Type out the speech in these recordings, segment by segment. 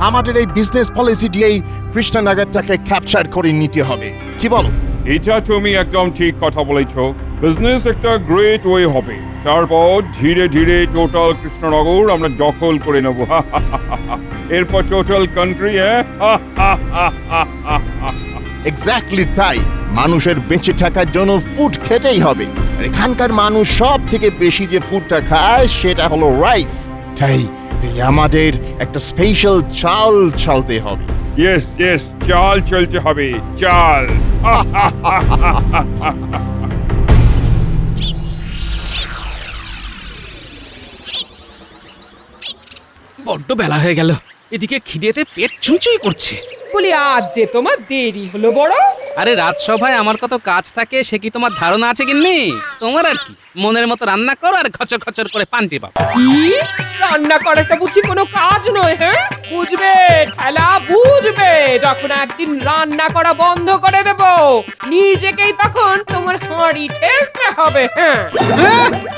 আমাদের এই business policy দিয়েই কৃষ্ণনগরটাকে ক্যাপচার করে নিতে হবে, কি বলো? এটা তুমি একদম ঠিক কথা বলেছো। বিজনেস একটা গ্রেট ওয়ে হবে, তারপর ধীরে ধীরে টোটাল কৃষ্ণনগর আমরা দখল করে নেব। এরপর টোটাল কান্ট্রি। এক্স্যাক্টলি তাই। মানুষের বেঁচে থাকার জন্য ফুড খেতেই হবে। আর এখানকার মানুষ সব থেকে বেশি যে ফুডটা খায় সেটা হলো রাইস। তাই আমাদের একটা স্পেশাল চাল চালতে হবে। ইয়েস ইয়েস, চাল চলতে হবে, চাল। বড্ড বেলা হয়ে গেল, এদিকে খিদেতে পেট চুঁচুই করছে। বলি আজ যে তোমার দেরি হলো বড়। আরে রাজসভায় আমার কত কাজ থাকে সে কি তোমার ধারণা আছে গিন্নি? তোমার আর কি, মনের মতো রান্না করো আর খচর খচর করে পান্তি পাবো। কি রান্না করাটা বুঝি কোনো কাজ নয়? হ্যাঁ, বুঝবে ঠেলা বুঝবে, যখন একদিন রান্না করা বন্ধ করে দেব নিজেকেই তখন তোমার হাঁড়ি ঠেলতে হবে। হ্যাঁ,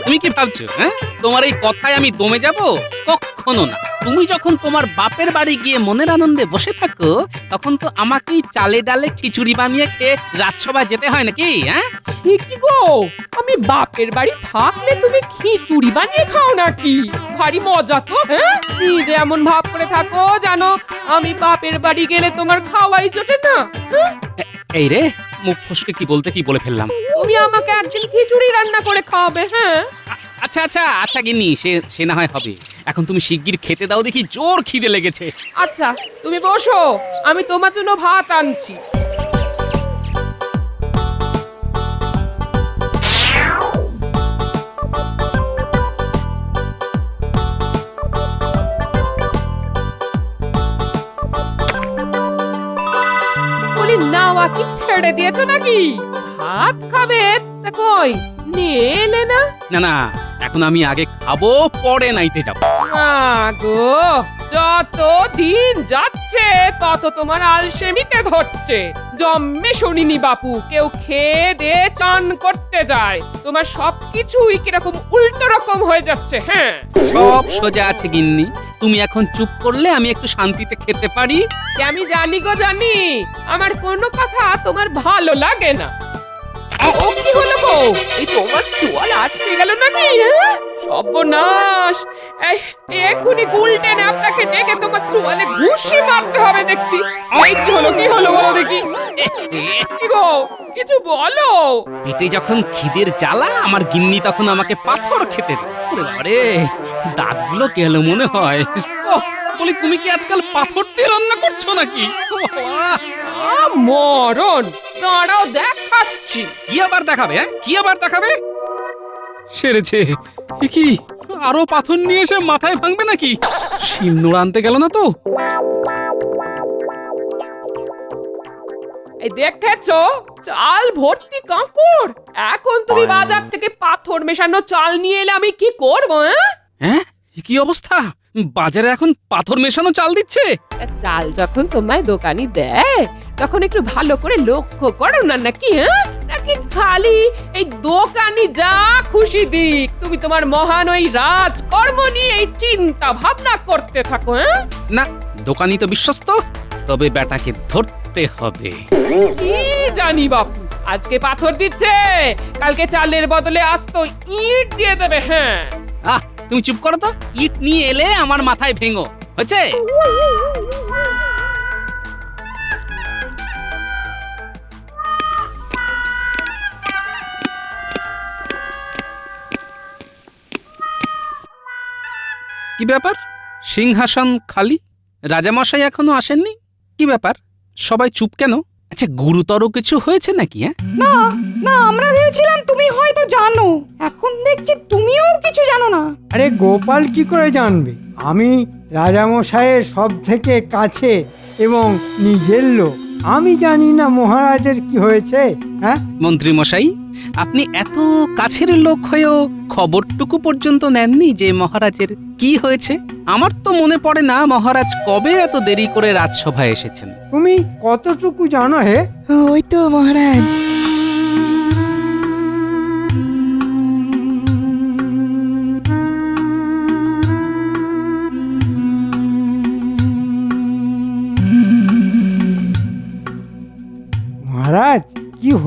তুমি কি ভাবছো হ্যাঁ তোমার এই কথায় আমি দমে যাব? কখনো না। তুমি যখন তোমার বাপের বাড়ি গিয়ে মনের আনন্দে বসে থাকো তখন তো আমাকেই চালে ডালে খিচুড়ি বানিয়ে খেয়ে রাজসভায় যেতে হয় নাকি? হ্যাঁ, কি গো, আমি বাপের বাড়ি থাকলে তুমি খিচুড়ি বানিয়ে খাও নাকি? ভারী মজা তো। হ্যাঁ, নিজে এমন ভাব করে থাকো জানো আমি বাপের বাড়ি গেলে তোমার খাওয়াই জোটে না। হ্যাঁ? এই রে, মুখ ফসকে কি বলতে কি বলে ফেললাম। তুমি আমাকে একদিন খিচুড়ি রান্না করে খাওয়াবে। হ্যাঁ, আচ্ছা আচ্ছা আচ্ছা গিন্নি, সে না হয় হবে। এখন তুমি শিগগির খেতে দাও, দেখি জোর খিদে লেগেছে। আচ্ছা তুমি বসো, আমি তোমার জন্য ভাত আনছি। বলি নাওয়া কি ছেড়ে দিয়েছো নাকি? ভাত খাবে তা কই নিয়ে এলে না? না না, এখন আমি আগে খাবো, পরে নাইতে যাবো। গো, যত দিন যাচ্ছে তত তোমার আলসেমিতে ধরছে। জন্মে শুনিনি বাপু কেউ খেয়ে দিয়ে চান করতে যায়। তোমার সবকিছুই কিরকম উল্টো রকম হয়ে যাচ্ছে। হ্যাঁ, সব সোজা আছে গিন্নি, তুমি এখন চুপ করলে আমি একটু শান্তিতে খেতে পারি। সে আমি জানি গো জানি, আমার কোনো কথা তোমার ভালো লাগে না। ও কি হলো গো, এই তোমার চুয়াল আটকে গেল নাকি? হ্যাঁ, সর্বনাশ। এক্ষুনি গুলটেনে আপনাকে ডেকে তোমার চুয়ালে ঘুষি মারতে হবে দেখছি। এই কি হলো বলো দেখি। কি গো, কিছু বলো। পেটে যখন খিদের জ্বালা আমার গিন্নি তখন আমাকে পাথর খেতে দেয়। ওরে বাবারে, দাঁতগুলো গেল মনে হয়। ওহ, বলি তুমি কি আজকাল পাথর দিয়ে রান্না করছো নাকি? ও বাবা! মরণ, দাঁড়াও দেখাচ্ছি। কি আবার দেখাবে? হ্যাঁ, কি আবার দেখাবে? সেরেছে। এ কি, আরো পাথর নিয়ে এসে মাথায় ভাঙবে নাকি? শিলনোড় আনতে গেল না তো? এই দেখেছো, চাল ভর্তি কাঁকড়। এখন তুমি বাজার থেকে পাথর মেশানো চাল নিয়ে এলে আমি কি করব? হ্যাঁ, এ কি অবস্থা? বাজারে এখন পাথর মেশানো চাল দিচ্ছে? চাল যখন তোমায় দোকানি দেয় তখন একটু ভালো করে লক্ষ্য করো না নাকি? নাকি খালি এই দোকানি যা খুশি দিক তুমি তোমার মহান ওই রাজকর্ম নিয়ে এই চিন্তা ভাবনা করতে থাকো? না, দোকানি তো বিশ্বস্ত, তবে বেটাকে ধরতে হবে। কি জানি বাপু, আজকে পাথর দিচ্ছে, কালকে চালের বদলে আস্ত ইট দিয়ে দেবে। হ্যাঁ, তুমি চুপ করো তো। ইট নিয়ে এলে আমার মাথায় ভেঙো, হয়েছে? কি ব্যাপার, সিংহাসন খালি, রাজামশাই এখনো আসেননি? কি ব্যাপার, সবাই চুপ কেন? আচ্ছা, গুরুতর কিছু হয়েছে নাকি? না না, আমরা ভেবেছিলাম তুমি হয়তো জানো, এখন দেখছি তুমিও কিছু জানো না। আরে গোপাল কি করে জানবে? আমি রাজামশাইয়ের সব থেকে কাছে এবং নিজের লোক, আমি জানি না মহারাজের কি হয়েছে? হ্যাঁ, মন্ত্রী মশাই, আপনি এত কাছের লোক হয়েও খবরটুকু পর্যন্ত নেননি যে মহারাজের কি হয়েছে? আমার তো মনে পড়ে না মহারাজ কবে এত দেরি করে রাজসভায় এসেছেন। তুমি কতটুকু জানো হে? ওই তো মহারাজ,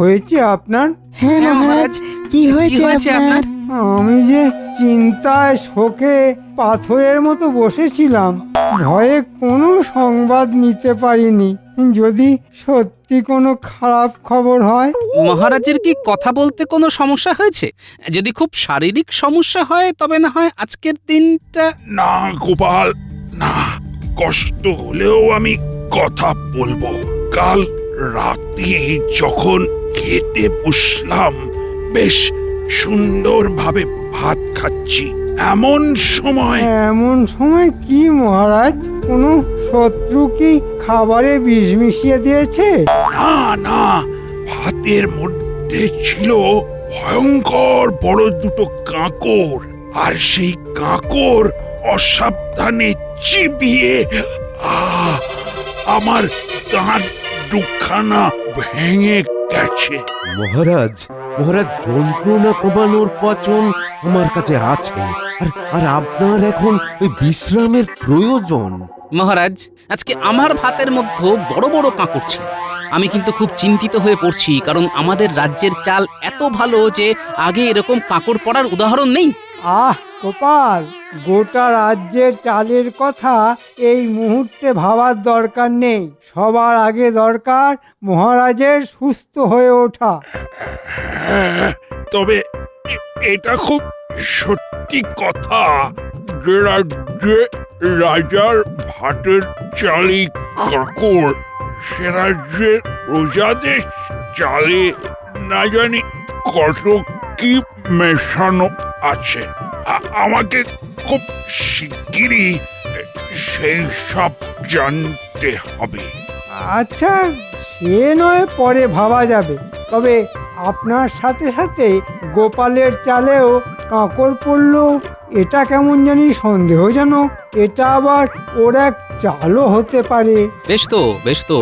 হয়েছে আপনার? হ্যাঁ মহারাজ, কি হয়েছে আপনার? আমি যে চিন্তায় শোকে পাথরের মতো বসেছিলাম, ভয়ে কোনো সংবাদ নিতে পারিনি। যদি সত্যি কোনো খারাপ খবর হয়। মহারাজের কি কথা বলতে কোনো সমস্যা হয়েছে? যদি খুব শারীরিক সমস্যা হয় তবে না হয় আজকের দিনটা। না গোপাল, না, কষ্ট হলেও আমি কথা বলবো। কাল রাতে যখন খেতে বসলাম, বেশ সুন্দরভাবে ভাত খাচ্ছি, এমন সময় এমন সময় কি মহারাজ? কোনো শত্রু কি খাবারে বিষ মিশিয়ে দিয়েছে? না না, ভাতের মধ্যে ছিল ভয়ঙ্কর বড় দুটো কাঁকড়, আর সেই কাঁকড় অসাবধানে চিবিয়ে আমার দাঁত দুখানা ভেঙে গেছে। মহারাজ, মহারাজ, যন্ত্রণা কমানোর পচন আমার কাছে আছে, আর আপনার এখন ওই বিশ্রামের প্রয়োজন। মহারাজ, আজকে আমার ভাতের মধ্যে বড় বড় কাঁকড় ছিল। আমি কিন্তু খুব চিন্তিত হয়ে পড়ছি, কারণ আমাদের রাজ্যের চাল এত ভালো যে আগে এরকম কাঁকড় পড়ার উদাহরণ নেই। আহ গোপাল, গোটা রাজ্যের চালের কথা এই মুহূর্তে ভাবার দরকার নেই। সবার আগে দরকার মহারাজের সুস্থ হয়ে ওঠা। হ্যাঁ, তবে এটা খুব সত্যি কথা যে রাজ্যে রাজার ভাতের চালি কাঁকড়, সে রাজ্যের প্রজাদের চালে না জানি কত কি মেশানো আছে। আমাকে খুব শিগগিরই সেই সব জানতে হবে। আচ্ছা, সে নয় পরে ভাবা যাবে। তবে আপনার সাথে সাথে গোপালের চালেও কাঁকড় পড়ল, এটা কেমন জানি সন্দেহজনক। এটা আবার ওর এক চালও হতে পারে। বেশ তো, বেশ তো।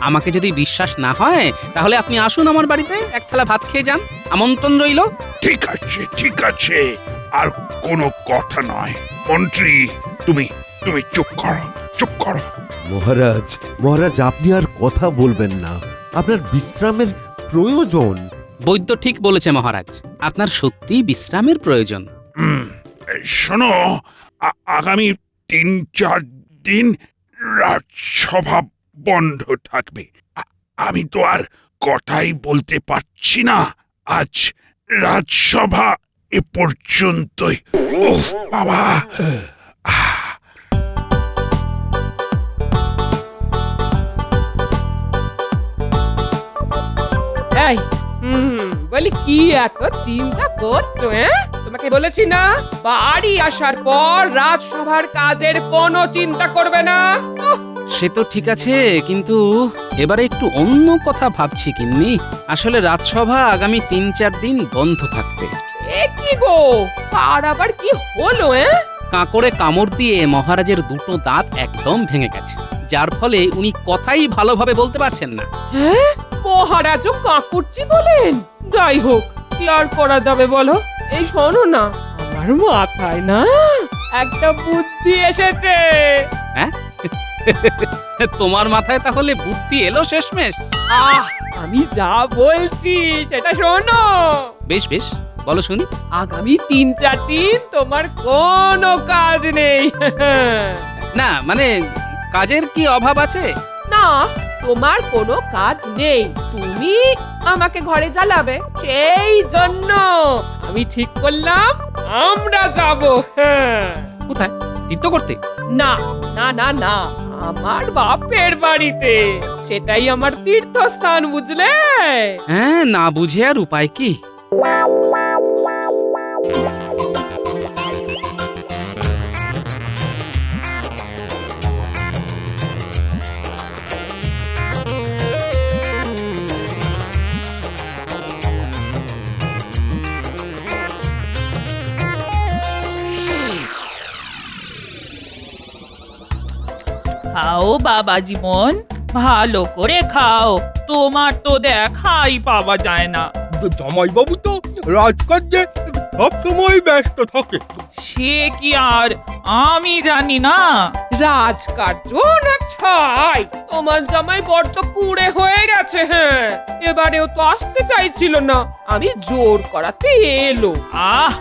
আমাকে যদি বিশ্বাস না হয় তাহলে আপনি আসুন আমার বাড়িতে, এক থালা ভাত খেয়ে যান। আমন্ত্রণ রইল। ঠিক আছে, ঠিক আছে, আর কোনো কথা নয়। মন্ত্রী, তুমি তুমি চুপ করো, চুপ করো। মহারাজ, মহারাজ, আপনি আর কথা বলবেন না, আপনার বিশ্রামের প্রয়োজন। বৈদ্য ঠিক বলেছে মহারাজ, আপনার সত্যিই বিশ্রামের প্রয়োজন। শোনো, আগামী ৩-৪ দিন রাজসভা বন্ধ থাকবে। আমি তো আর কথাই বলতে পারছি না। আজ রাজসভা এ পর্যন্তই। ওহ বাবা! এই বলি কি এত চিন্তা করছো? তোমাকে বলেছি না, বাড়ি আসার পর রাজসভার কাজের কোনো চিন্তা করবে না। সে তো ঠিক আছে, কিন্তু এবারে একটু অন্য কথা ভাবছি গিন্নি। আসলে রাজসভা আগামী ৩-৪ দিন বন্ধ থাকবে। এ কি গো, আর আবার কি হলো? কাঁকড়ে কামড় দিয়ে মহারাজের দুটো দাঁত একদম ভেঙে গেছে, যার ফলে উনি কথাই ভালোভাবে বলতে পারছেন না। হ্যাঁ, মহারাজও কাঁকুরচি বলেন? যাই হোক, কি আর করা যাবে বলো। এই শোনো না, আমার মাথায় না একটা বুদ্ধি এসেছে। হ্যাঁ? তোমার মাথায় তাহলে বুদ্ধি এলো শেষমেশ? আমি যা বলছি সেটা শোনো। বেশ বেশ, বলো শুনি। আগামী ৩-৪ দিন তোমার কোনো কাজ নেই। না মানে, কাজের কি অভাব আছে? না, তোমার কোনো কাজ নেই, তুমি আমাকে ঘরে জ্বালাবে। সেই জন্য আমি ঠিক করলাম আমরা যাব। কোথায়? তীর্থ করতে? না না না না, আমার বাপের বাড়িতে। সেটাই আমার তীর্থস্থান, বুঝলে? হ্যাঁ, না বুঝে আর উপায় কি? খাও বাবা জীবন, ভালো করে খাও, তোমার তো দেখাই পাওয়া যায় না। জামাইবাবু তো রাজকার্যে সব সময় ব্যস্ত থাকে। সে কি আর আমি জানি না? রাজকার্য না ছাই, তোমার জামাই বড্ড কুড়ে হয়ে গেছে। হ্যাঁ, এবারেও তো আসতে চাইছিল না, আমি জোর করাতে এলো। আহ,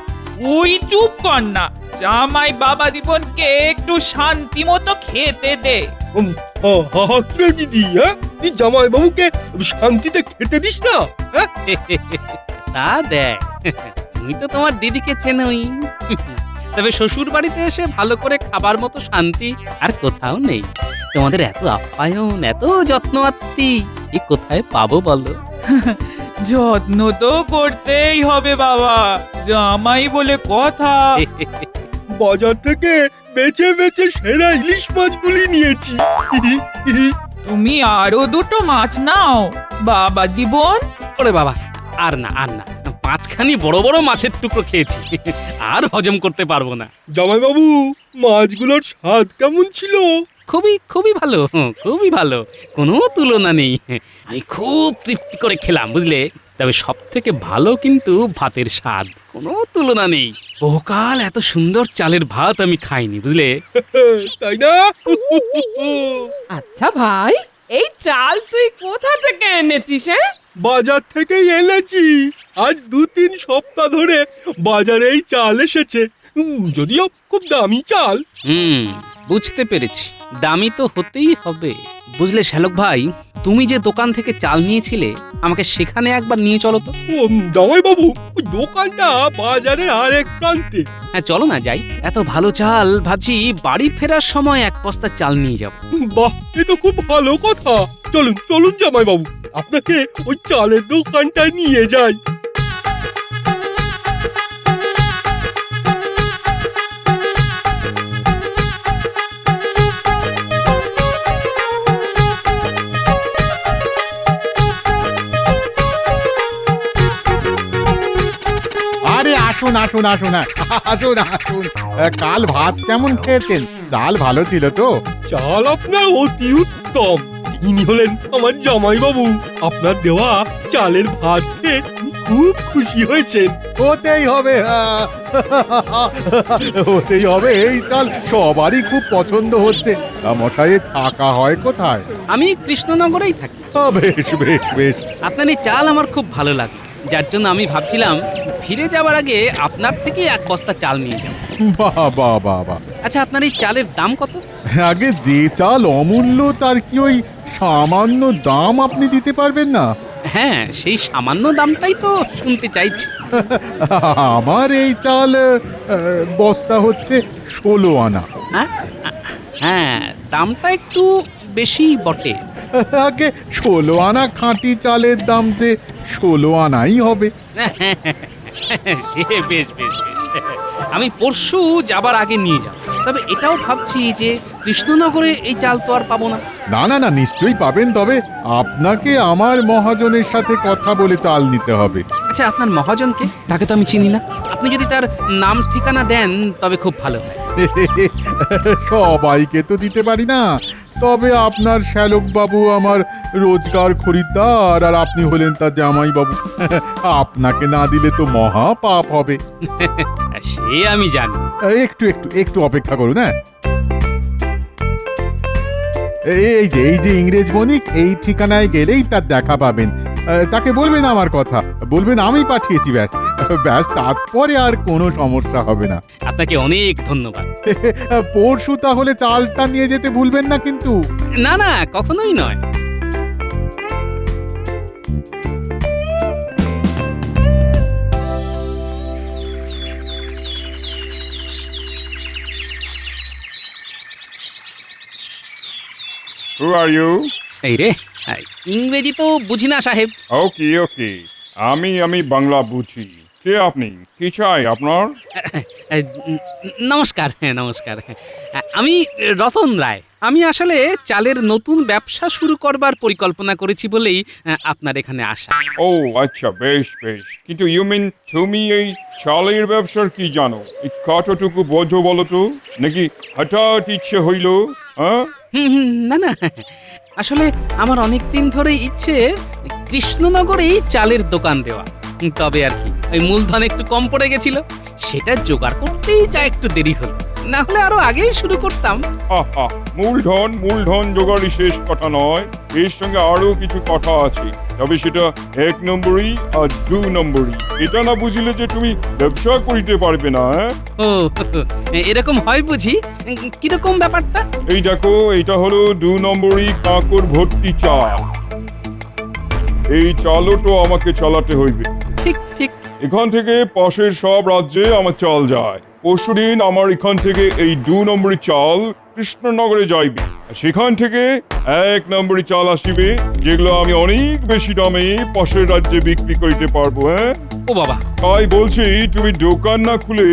ওই চুপ কর না। জামাই বাবা জীবনকে একটু শান্তি মতো খেতে দে। কি দিদি, হ্যাঁ তুই জামাই বাবুকে শান্তিতে খেতে দিস না? হ্যাঁ তা দেখ, তুমি তো তোমার দিদিকে চেনোই। তবে শ্বশুর বাড়িতে এসে ভালো করে খাবার মতো শান্তি আর কোথাও নেই। তোমাদের এত আপ্যায়ন, এত যত্ন আত্মি, এ কোথায় পাবো বলো? যত্ন তো করতেই হবে বাবা, জামাই বলে কথা। বাজার থেকে বেছে বেছে সেরা ইলিশ মাছগুলি নিয়েছি। তুমি আরো দুটো মাছ নাও বাবা জীবন। ওরে বাবা, আর না আর না, পাঁচখানি বড় বড় মাছের টুকরো খেয়েছি, আর হজম করতে পারবো না। জামাই বাবু, মাছগুলোর স্বাদ কেমন ছিল? খুবই খুবই ভালো, খুবই ভালো, কোনো তুলনা নেই। আমি খুব তৃপ্তি করে খেলাম, বুঝলে। তবে সব থেকে ভালো কিন্তু ভাতের স্বাদ, কোনো তুলনা নেই। বহুকাল এত সুন্দর চালের ভাত আমি খাইনি, বুঝলে। তাই না? আচ্ছা ভাই, এই চাল তুই কোথা থেকে এনেছিস? হ্যাঁ, বাজার থেকেই এনেছি। আজ 2-3 সপ্তাহ ধরে বাজারে এই চাল এসেছে। যদিও খুব দামি চাল। বুঝতে পেরেছি, দামি তো হতেই হবে। বুঝলে শ্যালক ভাই, তুমি যে দোকান থেকে চাল নিয়েছিলে, আমাকে সেখানে একবার নিয়ে চলো তো। জামাই বাবু, ওই দোকানটা বাজারের আরেক প্রান্তে। হ্যাঁ চলো না, যাই। এত ভালো চাল, ভাবছি বাড়ি ফেরার সময় এক বস্তা চাল নিয়ে যাব। বাহ, এ তো খুব ভালো কথা। চলুন চলুন জামাই বাবু, আপনাকে ওই চালের দোকানটা নিয়ে যাই। আরে আসুন আসুন আসুন, আসুন আসুন। কাল ভাত কেমন খেয়েছেন? চাল ভালো ছিল তো? চাল আপনার অতি উত্তম। ইনি হলেন আমার জামাই বাবু। আপনার দেওয়া চালের ভাত খেয়ে খুব খুশি হয়েছেন। হতেই হবে, হতেই হবে। এই চাল সবারই খুব পছন্দ হচ্ছে। মশাইয়ের থাকা হয় কোথায়? আমি কৃষ্ণনগরেই থাকি। বেশ বেশ বেশ। আপনার এই চাল আমার খুব ভালো লাগে, যার জন্য আমি ভাবছিলাম ফিরে যাওয়ার আগে আপনার থেকে এক বস্তা চাল নিয়ে যাব। বাহ বাহ বাহ বাহ। আচ্ছা, আপনার এই চালের দাম কত? আগে যে চাল অমূল্য, তার কি ওই সামান্য দাম আপনি দিতে পারবেন না? হ্যাঁ, সেই সামান্য দামটাই তো শুনতে চাইছি। আমার এই চাল বস্তা হচ্ছে 16 আনা। হ্যাঁ, দামটা একটু বেশি বটে। আগে 16 আনা খাঁটি চালের দাম যে 16 আনাই হবে। সে বেশ বেশ বেশ, আমি পরশু যাবার আগে নিয়ে যাব। তবে এটাও ভাবছি যে কৃষ্ণনগরে এই চাল তো আর পাবো না। না না না, নিশ্চয়ই পাবেন। তবে আপনাকে আমার মহাজনের সাথে কথা বলে চাল নিতে হবে। আচ্ছা, আপনার মহাজনকে? তাকে তো আমি চিনি না। আপনি যদি তার নাম ঠিকানা দেন তবে খুব ভালো হয়। সবাইকে তো দিতে পারি না। তবে আপনার শ্যালক বাবু আমার রোজগার খরিদ্দার, আর আপনি হলেন তার জামাই বাবু। আপনাকে না দিলে তো মহা পাপ হবে। সে আমি জানি। একটু একটু একটু অপেক্ষা করুন। হ্যাঁ, এই যে ইংরেজ বণিক, এই ঠিকানায় গেলেই তার দেখা পাবেন। তাকে বলবেন আমার কথা, বলবেন আমি পাঠিয়েছি। ব্যাস ব্যাস, তারপরে আর কোনো সমস্যা হবে না। আপনাকে অনেক ধন্যবাদ। পরশু তাহলে চালটা নিয়ে যেতে ভুলবেন না কিন্তু। না না, কখনোই নয়। Who are you? এই রে, ইংরেজি তো বুঝি না সাহেব। ওকে ওকে, আমি বাংলা বুঝি। কে আপনি? কি চাই আপনার? নমস্কার, হ্যাঁ নমস্কার। আমি রতন রায়। আমি আসলে চালের নতুন ব্যবসা শুরু করবার পরিকল্পনা করেছি বলেই আপনার এখানে আসা। ও আচ্ছা, বেশ বেশ। কিন্তু ইউ মিন তুমি এই চালের ব্যবসার কি জানো? এই কতটুকু বোঝো বলো তো? নাকি হঠাৎ ইচ্ছে হইল? হ্যাঁ, না না, আসলে আমার অনেক দিন ধরে ইচ্ছে কৃষ্ণনগরেই চালের দোকান দেওয়া। তবে আর কি ওই মূলধন একটু কম পড়ে গেছিল, সেটা জোগাড় করতেই যা একটু দেরি হলো, না হলে আরো আগেই শুরু করতাম। আহা, মূলধন জোগাড়ই শেষ কথা নয়, এর সঙ্গে আরো কিছু কথা আছে। তবে সেটা 1 নম্বরই আর 2 নম্বরই। এটা না বুঝলে যে তুমি ব্যবসা করিতে পারবে না। ও এরকম হয় বুঝি? কিরকম ব্যাপারটা? এই দেখো, এটা হলো 2 নম্বরই কাঁকড় ভর্তি চাল। এই চালও তো আমাকে চালাতে হইবে। ঠিক ঠিক। এখান থেকে পাশের সব রাজ্যে আমার চাল যায়। পরশুদিন আমার এখান থেকে এই 2 নম্বরই চাল কৃষ্ণনগরে যাইবে। সেখান থেকে 1 নম্বরই চাল আসিবে, যেগুলো আমি অনেক বেশি দামে পাশের রাজ্যে বিক্রি করিতে পারবো। ও বাবা, তাই বলছি, তুমি দোকান না খুলে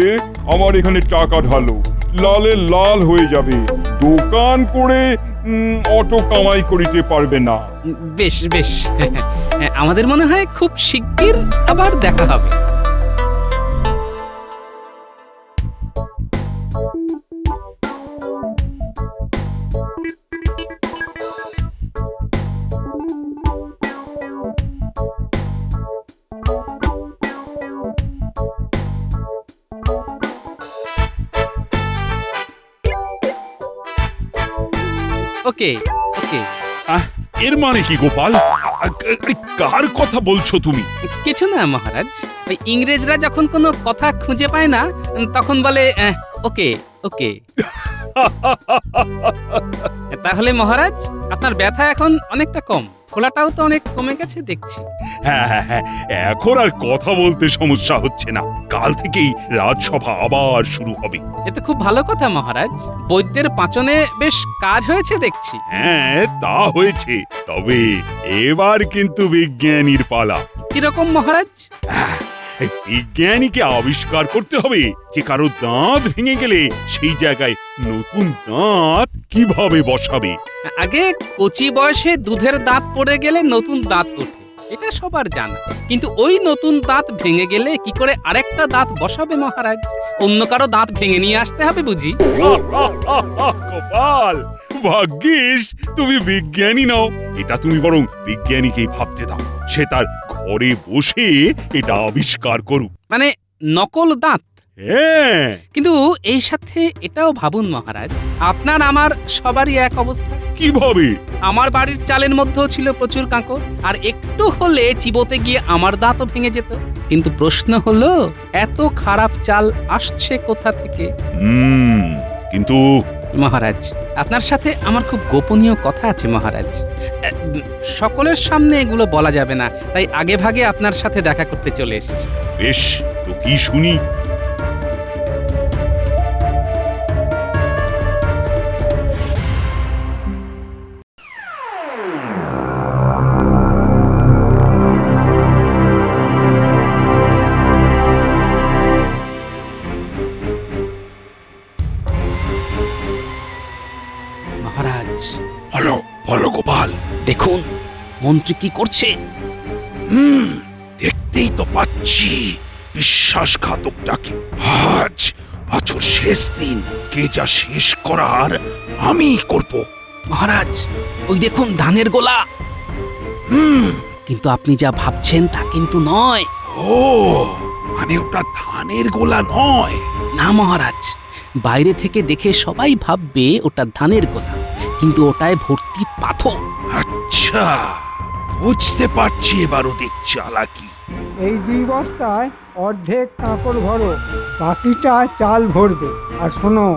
আমার এখানে টাকা ঢালো, লালে লাল হয়ে যাবে। দোকান করে অত কামাই করিতে পারবে না। বেশ বেশ, আমাদের মনে হয় খুব শিগগির আবার দেখা হবে। ওকে ওকে। এর মানে কি গোপাল? কার কথা বলছো তুমি? কিছু না মহারাজ, ওই ইংরেজরা যখন কোনো কথা খুঁজে পায় না তখন বলে ওকে ওকে। তাহলে মহারাজ, আপনার ব্যথা এখন অনেকটা কম, ফোলাটাও তো অনেক কমে গেছে দেখছি। হ্যাঁ, এখন আর কথা বলতে সমস্যা হচ্ছে না। কাল থেকেই রাজসভা আবার শুরু হবে। এতে খুব ভালো কথা মহারাজ, বৈদ্যের পাচনে বেশ কাজ হয়েছে দেখছি। হ্যাঁ, তা হয়েছে, তবে এবার কিন্তু বিজ্ঞানীর পালা। কিরকম মহারাজ? বিজ্ঞানীকে আবিষ্কার করতে হবে যে কারো দাঁত ভেঙে গেলে সেই জায়গায় নতুন দাঁত কিভাবে বসাবে। আগে কচি বয়সে দুধের দাঁত পড়ে গেলে নতুন দাঁত ওঠে, এটা সবার জানা, কিন্তু ওই নতুন দাঁত ভেঙে গেলে কি করে আরেকটা দাঁত বসাবে মহারাজ? অন্য কারো দাঁত ভেঙে নিয়ে আসতে হবে বুঝি? গোপাল, ভাগ্যিস তুমি বিজ্ঞানী নও। এটা তুমি বরং বিজ্ঞানীকেই ভাবতে দাও, সে তার ঘরে বসে এটা আবিষ্কার করুক। মানে নকল দাঁত? হ্যাঁ। কিন্তু এই সাথে এটাও ভাবুন মহারাজ, আপনার আমার সবারই এক অবস্থা। কিভাবে? আমার বাড়ির চালের মধ্যেও ছিল প্রচুর কাঁকড়, আর একটু হলে চিবোতে গিয়ে আমার দাঁতও ভেঙে যেত। কিন্তু প্রশ্ন হলো, এত খারাপ চাল আসছে কোথা থেকে? কিন্তু মহারাজ, আপনার সাথে আমার খুব গোপনীয় কথা আছে মহারাজ। সকলের সামনে এগুলো বলা যাবে না, তাই আগে ভাগে আপনার সাথে দেখা করতে চলে এসেছি। বেশ, তো কি শুনি? মহারাজ, বলো গোপাল। দেখুন মন্ত্রী কি করছে। দেখতেই তো পাচ্ছি বিশ্বাসঘাতকটাকে। আজ ওর শেষ দিন, কে যা শেষ করার আমি করব। মহারাজ, ওই দেখুন ধানের গোলা। কিন্তু আপনি যা ভাবছেন তা কিন্তু নয়। ও, মানে ওটা ধানের গোলা নয়? না মহারাজ, বাইরে থেকে দেখে সবাই ভাববে ওটা ধানের গোলা, কিন্তু ওটায় ভর্তি পাথর। আচ্ছা, বুঝতে পারছি এবার ওদের চালাকি। এই 2 বস্তায় অর্ধেক কাঁকড় ভরো, বাকিটা চাল ভরবে। আর শোনো,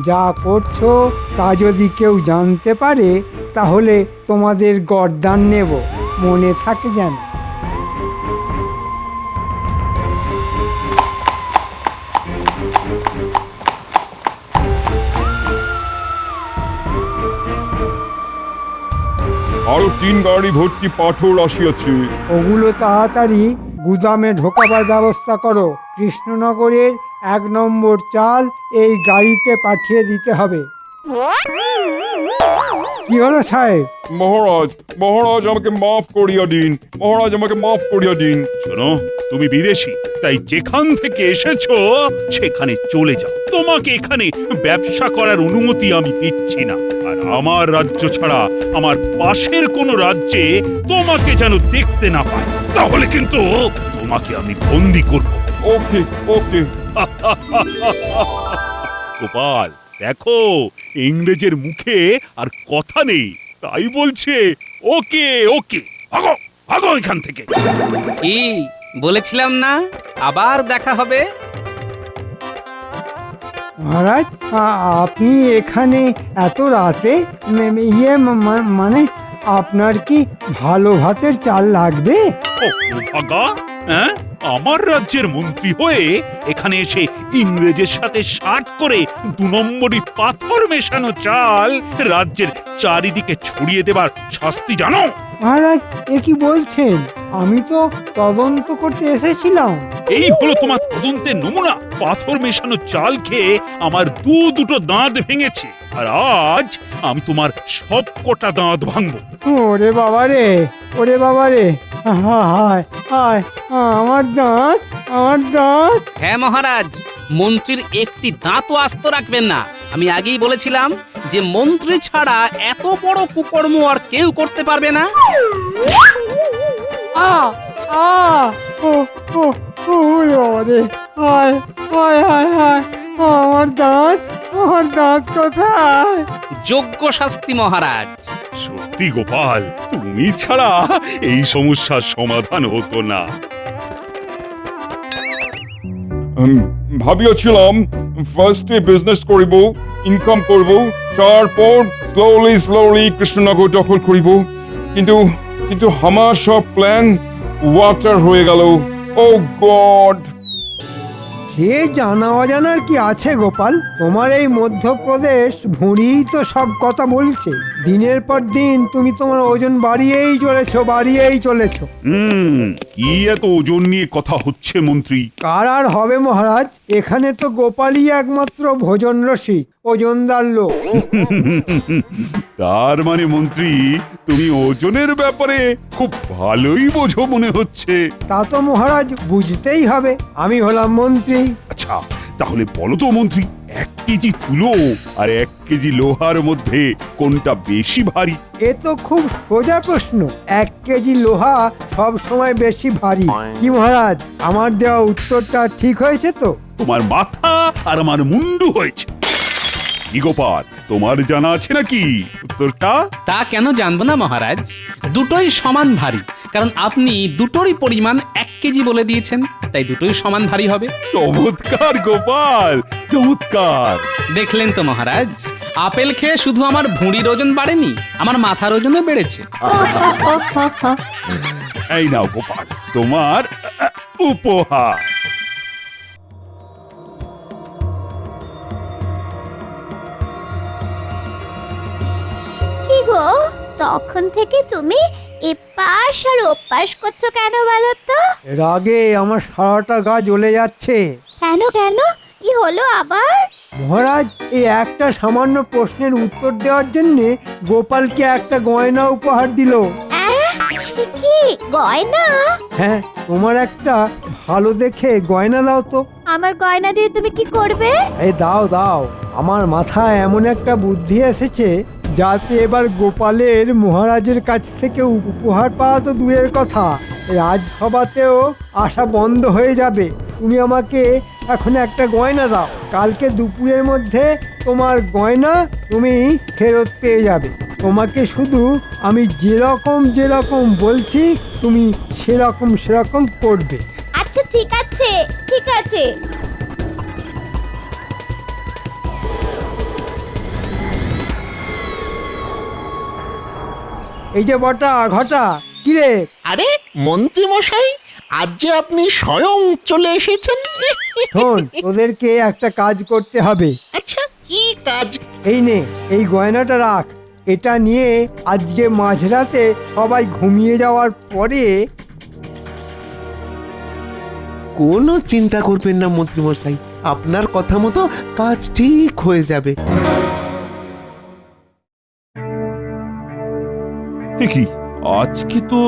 যা করছো তা যদি কেউ জানতে পারে তাহলে তোমাদের গর্দান নেব, মনে থাকে যেন। আরো 3 গাড়ি ভর্তি পাথর আসিয়াছে। ওগুলো তাড়াতাড়ি গুদামে ঢোকাবার ব্যবস্থা করো। কৃষ্ণনগরের 1 নম্বর চাল এই গাড়িতে পাঠিয়ে দিতে হবে। কি হলো সাহেব? মহারাজ আমাকে মাফ করিয়া দিন। মহারাজ আমাকে মাফ করিয়া দিন। শোনো, তুমি বিদেশী, তাই যেখান থেকে এসেছো সেখানে চলে যাও। তোমাকে এখানে ব্যবসা করার অনুমতি আমি দিচ্ছি না। আর আমার রাজ্য ছাড়া আমার পাশের কোনো রাজ্যে তোমাকে যেন দেখতে না পায়, তাহলে কিন্তু তোমাকে আমি বন্দি করব। ওকে ওকে। গোপাল দেখো, ইংরেজের মুখে আর কথা নেই, তাই বলছে ওকে ওকে। ভাগো ভাগো এখান থেকে। কি বলেছিলাম না আবার দেখা হবে? মহারাজ আপনি এখানে এত রাতে মানে আপনার কি ভালো ভাতের চাল লাগবে? ও ভাগা, হ্যাঁ, আমার রাজ্যের মন্ত্রী হয়ে এখানে এসে ইংরেজের সাথে শার্ট করে 2 নম্বরই পাথর মেশানো চাল রাজ্যের চারিদিকে ছড়িয়ে দেবার শাস্তি জানো? মহারাজ এ কি বলছেন? আমি তো তদন্ত করতে এসেছিলাম। এই হলো তোমার তদন্তের নমুনা। পাথর মেশানো চাল খেয়ে আমার দুটো দাঁত ভেঙেছে, আর আজ আমি তোমার সব কটা দাঁত ভাঙবো। ওরে বাবা রে, ওরে বাবা রে, হায় হায়, আমার দাঁত, আমার দাঁত। হ্যাঁ মহারাজ, মন্ত্রীর একটি দাঁতও আস্ত রাখবেন না। আমি আগেই বলেছিলাম যে মন্ত্রী ছাড়া এত বড় কুকর্ম আর কেউ করতে পারবে না। আ আ ও ও ওরে বাবা রে, হায় হায় হায় হায়, আমার দাঁত, আমার দাঁত কোথায়? যোগ্য শাস্তি মহারাজ। সত্যি গোপাল, তুমি ছাড়া এই সমস্যার সমাধান হতো না। ভাবিয়েছিলাম ফার্স্টে বিজনেস করিব, ইনকাম করব, তারপর স্লোলি স্লোলি কৃষ্ণনগর দখল করিব, কিন্তু কিন্তু আমার সব প্ল্যান ওয়াটার হয়ে গেল। ও গড! সে জানা অজানার কি আছে গোপাল? তোমার এই মধ্যপ্রদেশ ভুঁড়িই তো সব কথা বলছে। দিনের পর দিন তুমি তোমার ওজন বাড়িয়েই চলেছো। কি এত ওজন নিয়ে কথা হচ্ছে মন্ত্রী? কার আর হবে মহারাজ, এখানে তো গোপালই একমাত্র ভোজন রসিক, ওজনদার লোক। তার মানে মন্ত্রী, তুমি ওজনের ব্যাপারে খুব ভালোই বোঝো মনে হচ্ছে। তা তো মহারাজ বুঝতেই হবে, আমি হলাম মন্ত্রী। আচ্ছা তাহলে বলো তো মন্ত্রী, 1 কেজি তুলো আর 1 কেজি লোহার মধ্যে কোনটা বেশি ভারী? এ তো খুব সোজা প্রশ্ন। 1 কেজি লোহা সব সময় বেশি ভারী। কি মহারাজ, আমার দেওয়া উত্তরটা ঠিক হয়েছে তো? তোমার মাথা আর আমার মুন্ডু হয়েছে। কি গোপাল, তোমার জানা আছে নাকি উত্তরটা? তা কেন জানবো না মহারাজ, দুটোই সমান ভারী, কারণ আপনি দুটোরই পরিমাণ 1 কেজি বলে দিয়েছেন, তাই দুটোই সমান ভারী হবে। চমৎকার গোপাল, চমৎকার। দেখলেন তো মহারাজ, আপেল খেয়ে শুধু আমার ভুঁড়ির ওজন বাড়েনি, আমার মাথার ওজনও বেড়েছে। এই নাও গোপাল, তোমার উপহার। কি গো, তখন থেকে তুমি এপাশ আর ওপাশ করছো কেন বলো তো? রাগে আমার সারাটা গা জ্বলে যাচ্ছে। কেন কেন, কি হলো আবার? মহারাজ এই একটা সামান্য প্রশ্নের উত্তর দেওয়ার জন্য গোপালকে একটা গয়না উপহার দিল। সে কি গয়না? হ্যাঁ, তোমার একটা ভালো দেখে গয়না দাও তো। আমার গয়না দিয়ে তুমি কি করবে? এই দাও দাও, আমার মাথায় এমন একটা বুদ্ধি এসেছে যাতে এবার গোপালের মহারাজের কাছ থেকে উপহার পাওয়া তো দূরের কথা, রাজসভাতেও আসা বন্ধ হয়ে যাবে। তুমি আমাকে এখন একটা গয়না দাও, কালকে দুপুরের মধ্যে তোমার গয়না তুমি ফেরত পেয়ে যাবে। তোমাকে শুধু আমি যেরকম বলছি তুমি সেরকম করবে। আচ্ছা ঠিক আছে, ঠিক আছে। এই যে বটা ঘটা, কিরে? আরে মন্ত্রী মশাই, আজ যে আপনি স্বয়ং চলে এসেছেন। শোন, তোদেরকে একটা কাজ করতে হবে। আচ্ছা, কি কাজ? এই নে, এই গয়নাটা রাখ। এটা নিয়ে আজকে মাঝরাতে সবাই ঘুমিয়ে যাওয়ার পরে। কোনো চিন্তা করবেন না মন্ত্রীমশাই, আপনার কথা মতো কাজ ঠিক হয়ে যাবে। কি আজকে তো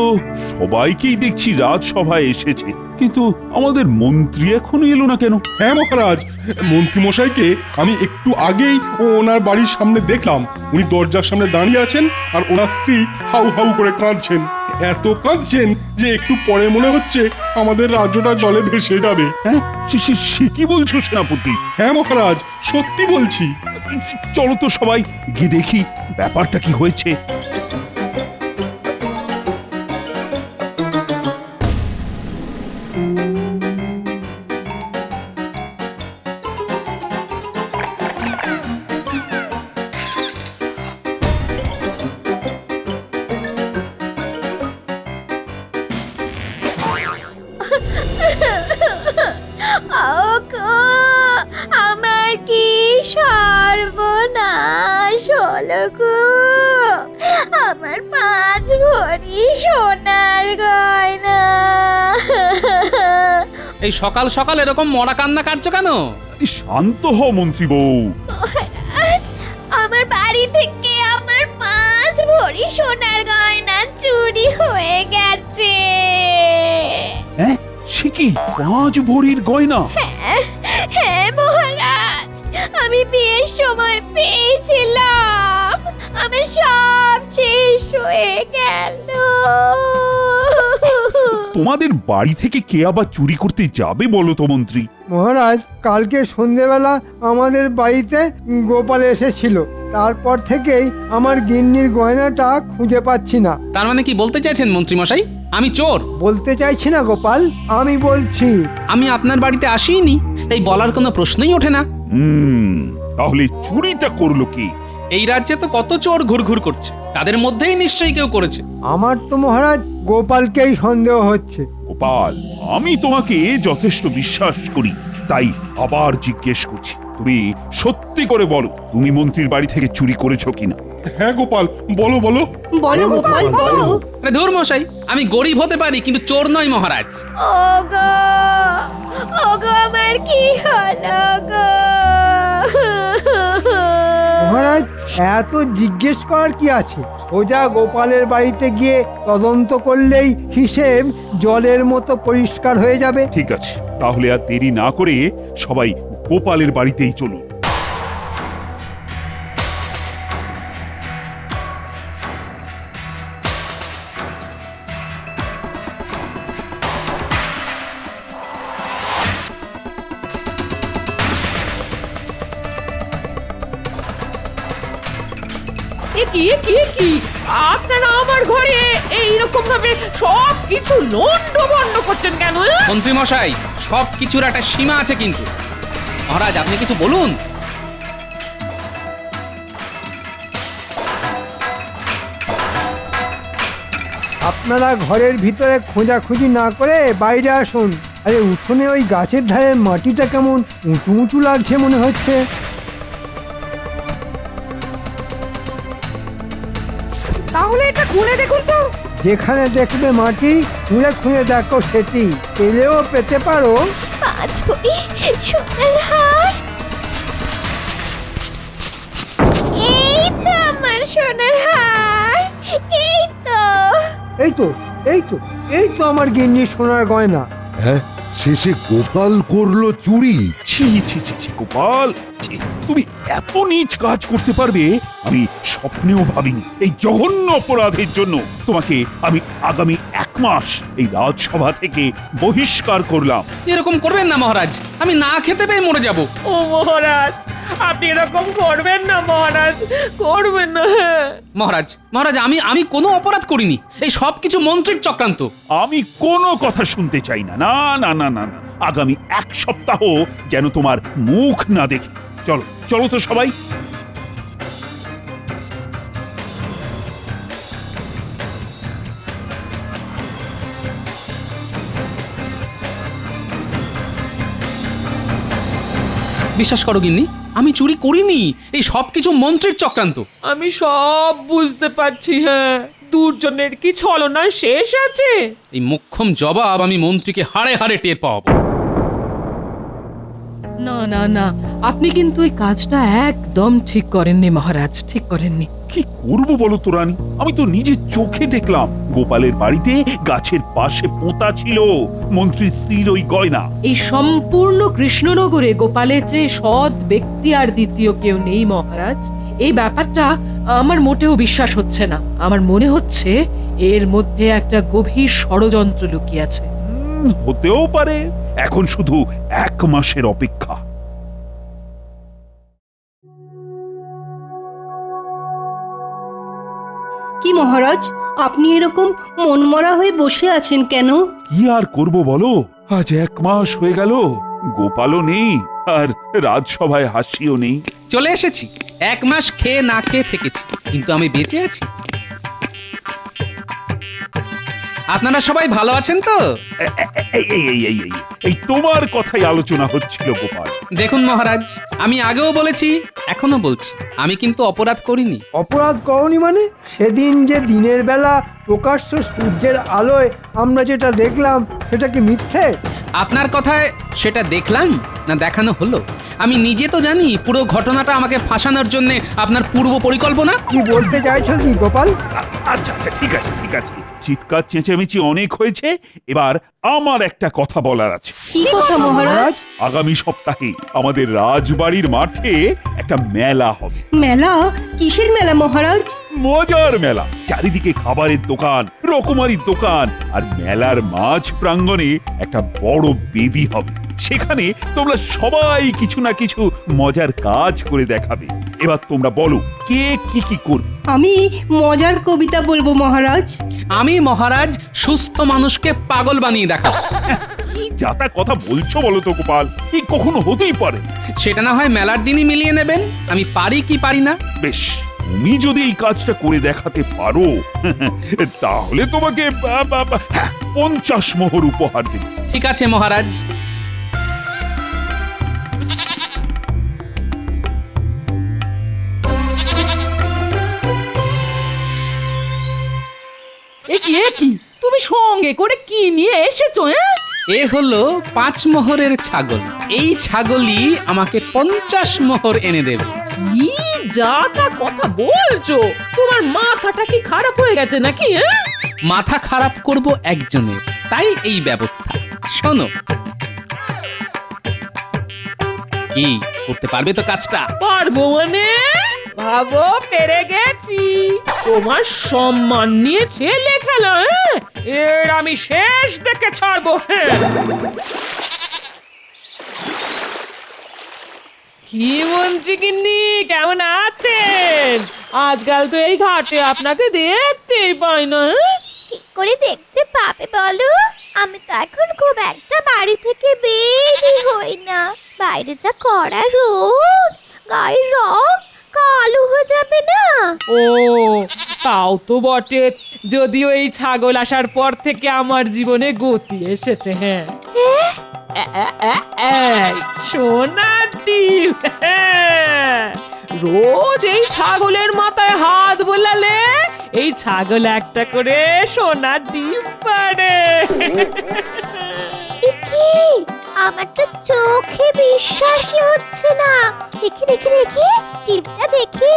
সবাইকেই দেখছি রাজসভায় এসেছে, কিন্তু আমাদের মন্ত্রী এখনো এলো না কেন? হ্যাঁ মহারাজ, মন্ত্রী মশাইকে আমি একটু আগেই ওনার বাড়ির সামনে দেখলাম। উনি দরজার সামনে দাঁড়িয়ে আছেন আর ওনার স্ত্রী হাউ হাউ করে কাঁদছেন। এত কাঁদছেন যে একটু পরে মনে হচ্ছে আমাদের রাজ্যটা জলে ভেসে যাবে। হ্যাঁ সে কি বলছো সেনাপতি? হ্যাঁ মহারাজ, সত্যি বলছি। চলো তো সবাই গিয়ে দেখি ব্যাপারটা কি হয়েছে। ওগো, আমার কি সর্বনাশ হলো গো! আমার 5 ভরি সোনার গয়না। এই সকাল সকাল এরকম মরা কান্না কাঁদছো কেন? শান্ত হও মন্ত্রী বউ। মহারাজ, আমার বাড়ি থেকে আমার 5 ভরি সোনার গয়না চুরি হয়ে গেছে। হ্যাঁ সে কি 5 ভরির গয়না? হ্যাঁ মহারাজ, আমি বিয়ের সময় পেয়েছিলাম, আমার সব শেষ হয়ে গেল। তোমাদের বাড়ি থেকে কে আবার চুরি করতে যাবে বলো তো মন্ত্রী? মহারাজ, কালকে সন্ধেবেলা আমাদের বাড়িতে গোপাল এসেছিল। তারপর থেকেই আমার গিন্নির গয়নাটা খুঁজে পাচ্ছি না। তার মানে কি বলতে চাইছেন মন্ত্রী মশাই আমি চোর? বলতে চাইছি না গোপাল, আমি বলছি আমি আপনার বাড়িতে আসিনি, তাই বলার কোনো প্রশ্নই ওঠে না। তাহলে চুরিটা করলো কি? এই রাজ্যে তো কত চোর ঘুরঘুর করছে, তাদের মধ্যেই নিশ্চয়ই কেউ করেছে। আমার তো মহারাজ গোপালকেই সন্দেহ হচ্ছে। গোপাল, আমি তোমাকে যথেষ্ট বিশ্বাস করি, তাই আবার জিজ্ঞেস করছি, তুমি সত্যি করে বলো তুমি মন্ত্রীর বাড়ি থেকে চুরি করেছো কিনা? হ্যাঁ গোপাল, বলো বলো। বলো গোপাল বলো। আরে ধুর মশাই, আমি গরিব হতে পারি কিন্তু চোর নয় মহারাজ। ওগো, ওগো, আমার কি হলো গো! মহারাজ, এত জিজ্ঞেস করার কি আছে? সোজা গোপালের বাড়িতে গিয়ে তদন্ত করলেই হিসেব জলের মতো পরিষ্কার হয়ে যাবে। ঠিক আছে, তাহলে আর দেরি না করে সবাই গোপালের বাড়িতেই চলুন। কি আপনারা আমার ঘরে এইরকম ভাবে সব কিছু লন্ডভন্ড করছেন কেন? মন্ত্রী মশাই, সব কিছুর একটা সীমা আছে কিন্তু। মহারাজ আপনি কিছু বলুন। আপনারা ঘরের ভিতরে খোঁজাখুঁজি না করে বাইরে আসুন। আরে উঠোনে ওই গাছের ধারের মাটিটা কেমন উঁচু উঁচু লাগছে মনে হচ্ছে। তাহলে এটা খুলে দেখুন তো। যেখানে দেখবে মাটি খুঁড়ে খুঁড়ে দেখো, সেটি পেলেও পেতে পারো 5 ভরি সোনার হার। এই তো আমার সোনার হার, এই তো। এই তো এই তো এই তো আমার গিন্নির সোনার গয়না। হ্যাঁ, শেষে গোপাল করলো চুরি। ছি ছি ছি ছি গোপাল, ছি, তুমি এত নীচ কাজ করতে পারবে আমি স্বপ্নেও ভাবিনি। এই জঘন্য অপরাধের জন্য তোমাকে আমি আগামী 1 মাস এই রাজসভা থেকে বহিষ্কার করলাম। এরকম করবেন না মহারাজ, আমি না খেতে পেয়ে মরে যাব। ও মহারাজ, আপনি এরকম করবেন না মহারাজ, করবেন না। মহারাজ মহারাজ আমি কোনো অপরাধ করিনি, এই সব কিছু মন্ত্রীর চক্রান্ত। আমি কোনো কথা শুনতে চাই না, না না না না না। আগামী 1 সপ্তাহ যেন তোমার মুখ না দেখি। চলো চলো তো সবাই। বিশ্বাস করো গিন্নি, আমি চুরি করিনি, এই সব কিছু মন্ত্রীর চক্রান্ত। আমি সব বুঝতে পারছি। হ্যাঁ, দুর্জনের কি ছলনা শেষ আছে? এই মোক্ষম জবাব আমি মন্ত্রীকে হাড়ে হাড়ে টের পাবো। না না না, আপনি কিন্তু এই কাজটা একদম ঠিক করেননি মহারাজ, ঠিক করেননি। কি করব বলো তো রানী, আমি তো নিজের চোখে দেখলাম গোপালের বাড়িতে গাছের পাশে পোঁতা ছিল মন্ত্রীর স্ত্রীর ওই গয়না। এই সম্পূর্ণ কৃষ্ণনগরে গোপালের চেয়ে সৎ ব্যক্তি আর দ্বিতীয় কেউ নেই মহারাজ। এই ব্যাপারটা আমার মোটেও বিশ্বাস হচ্ছে না। আমার মনে হচ্ছে এর মধ্যে একটা গভীর ষড়যন্ত্র লুকিয়ে আছে। হতেও পারে। এখন শুধু 1 মাসের অপেক্ষা। কি মহারাজ, আপনি এরকম মনমরা হয়ে বসে আছেন কেন? কি আর করব বলো, আজ 1 মাস হয়ে গেল, গোপালও নেই আর রাজসভায় হাসিও নেই। চলে এসেছি। 1 মাস খেয়ে না খেয়ে থেকেছি, কিন্তু আমি বেঁচে আছি। আপনারা সবাই ভালো আছেন তো? এই তোমার কথাই আলোচনা হচ্ছিল গোপাল। দেখুন মহারাজ, আমি আগেও বলেছি, এখনো বলছি, আমি কিন্তু অপরাধ করিনি। অপরাধ করনি মানে? সেদিন যে দিনের বেলা প্রকাশ্য সূর্যের আলোয় আমরা যেটা দেখলাম সেটা কি মিথ্যে? আপনার কথায় সেটা দেখলাম না দেখানো হলো? আমি নিজে তো জানি পুরো ঘটনাটা আমাকে ফাঁসানোর জন্য আপনার পূর্ব পরিকল্পনা। কি বলতে চাইছো কি গোপাল? আচ্ছা ঠিক আছে। চিৎকার চেঁচামেচি অনেক হয়েছে, এবার আমার একটা কথা বলার আছে। কি কথা মহারাজ? আগামী সপ্তাহে আমাদের রাজবাড়ির মাঠে একটা মেলা হবে। মেলা? কিসের মেলা মহারাজ? মজার মেলা। চারিদিকে খাবারের দোকান, রকমারি দোকান, আর মেলার মাঝ প্রাঙ্গণে একটা বড় বেদি হবে। সেখানে তোমরা সবাই কিছু না কিছু মজার কাজ করে দেখাবে। এবার তোমরা বলো, কে কি করবে? আমি মজার কবিতা বলবো মহারাজ। আমি মহারাজ সুস্থ মানুষকে পাগল বানিয়ে দেখাবো। কি যাতা কথা বলছো বলো তো গোপাল, কি কখনো হতেই পারে? সেটা না হয় মেলার দিনই মিলিয়ে নেবেন, আমি পারি কি পারি না। বেশ, তুমি যদি এই কাজটা করে দেখাতে পারো তাহলে তোমাকে 50 মোহর উপহার দেব। ঠিক আছে মহারাজ। কি তুমি সঙ্গে করে কি নিয়ে এসেছো? এ হলো 5 মোহরের ছাগল। এই ছাগলই আমাকে 50 মোহর এনে দেবে। কি যা তা কথা বলছো? তোমার মাথাটা কি খারাপ হয়ে গেছে নাকি? মাথা খারাপ করব একজনের, তাই এই ব্যবস্থা। শোনো, কি করতে পারবে তো কাজটা? পারবো মানে? ভাবো পেরে গেছি। তোমার সম্মান নিয়ে ছেলে খেলা, এর আমি শেষ দেখে ছাড়বো। কি মন্ত্রী গিন্নি, কেমন আছেন? আজকাল তো এই ঘাটে আপনাকে দেখতেই পাই না। কি করে দেখতে পাবে বলো? আমি তো এখন খুব একটা বাড়ি থেকে বেরই হই না। বাইরে যা কড়া রোদ, গায়ের রং কালো হয়ে যাবে না? ও তাও তো বটে, যদিও এই ছাগল আসার পর থেকে আমার জীবনে গতি এসেছে। সোনার ডিম। রোজ এই ছাগলের মাথায় হাত বোলালে এই ছাগল একটা করে সোনার ডিম পাড়ে। কি? আমার তো চোখে বিশ্বাসই হচ্ছে না। দেখি টিপটা দেখি।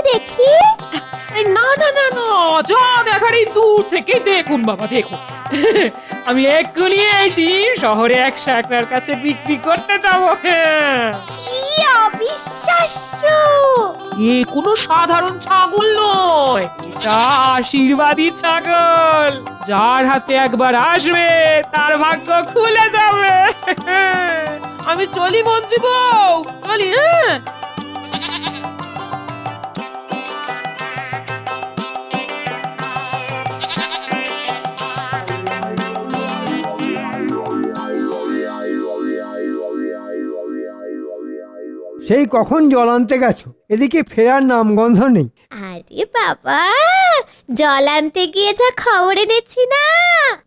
না, যা দেখার এই দূর থেকে দেখুন বাবা, দেখুন। আমি এক্ষুনি এই ডিম শহরে এক শাকরার কাছে বিক্রি করতে যাব। কি অবিশ্বাস্য! এ কোনো সাধারণ ছাগল নয়, এটা আশীর্বাদী ছাগল। যার হাতে একবার আসবে তার ভাগ্য খুলে যাবে। আমি চলি মন্ত্রী বউ, চলি। সেই কখন জল আনতে গেছো, এদিকে ফেরার নামগন্ধ নেই। আরে বাবা, জল আনতে গিয়ে যা খবর এনেছি না,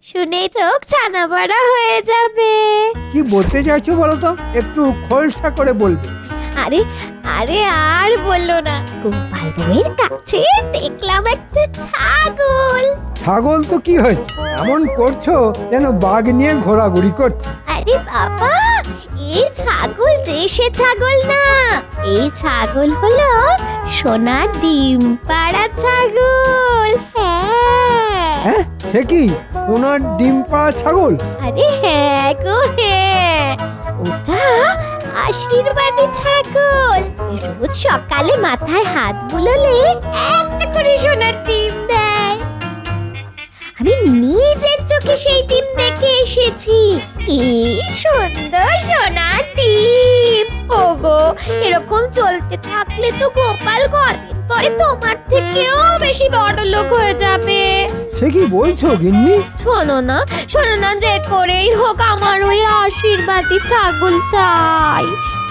শুনে চোখ ছানা বড়া হয়ে যাবে। কি বলতে চাইছো বলো তো, একটু খোলসা করে বলবে। আরে আর বললো না, গোপাল বউয়ের কাছে দেখলাম একটা ছাগল। ছাগল তো কি হয়েছে? এমন করছো যেন বাঘ নিয়ে ঘোরাঘুরি করছে। আরে বাবা, এই ছাগল যে সে ছাগল না, এই ছাগল হলো সোনা ডিম পাড়া ছাগল। হ্যাঁ, সে কি সোনার ডিম পাড়া ছাগল? আরে হ্যাঁ গো হ্যাঁ, ওটা আশীর্বাদী ছাগল। রোজ সকালে মাথায় হাত বুলোলে একটা করে সোনার ডিম দেয়। আমি নিজের চোখে সেই ডিম দেখে এসেছি। কি সুন্দর সোনার ডিম! ওগো, এরকম চলতে থাকলে তো গোপাল কদিন পরে তোমার থেকেও বেশি বড়লোক হয়ে যাবে। সে কি বলছো গিন্নি? শোনো না, যে করেই হোক আমার ওই আশীর্বাদী ছাগল চাই,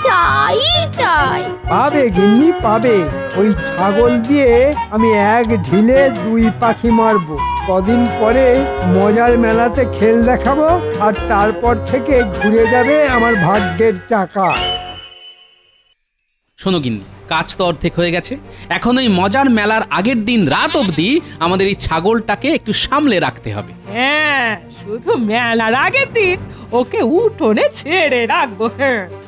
চাই চাই। পাবে গিন্নি, পাবে। ওই ছাগল দিয়ে আমি এক ঢিলে দুই পাখি মারবো। কদিন পরে মজার মেলাতে খেল দেখাবো, আর তারপর থেকে ঘুরে যাবে আমার ভাগ্যের চাকা। শোনো গিন্নি, কাজ তো অর্ধেক হয়ে গেছে। এখন ওই মজার মেলার আগের দিন রাত অবধি আমাদের এই ছাগলটাকে একটু সামলে রাখতে হবে। হ্যাঁ, শুধু মেলার আগের দিন ওকে উঠোনে ছেড়ে রাখবো।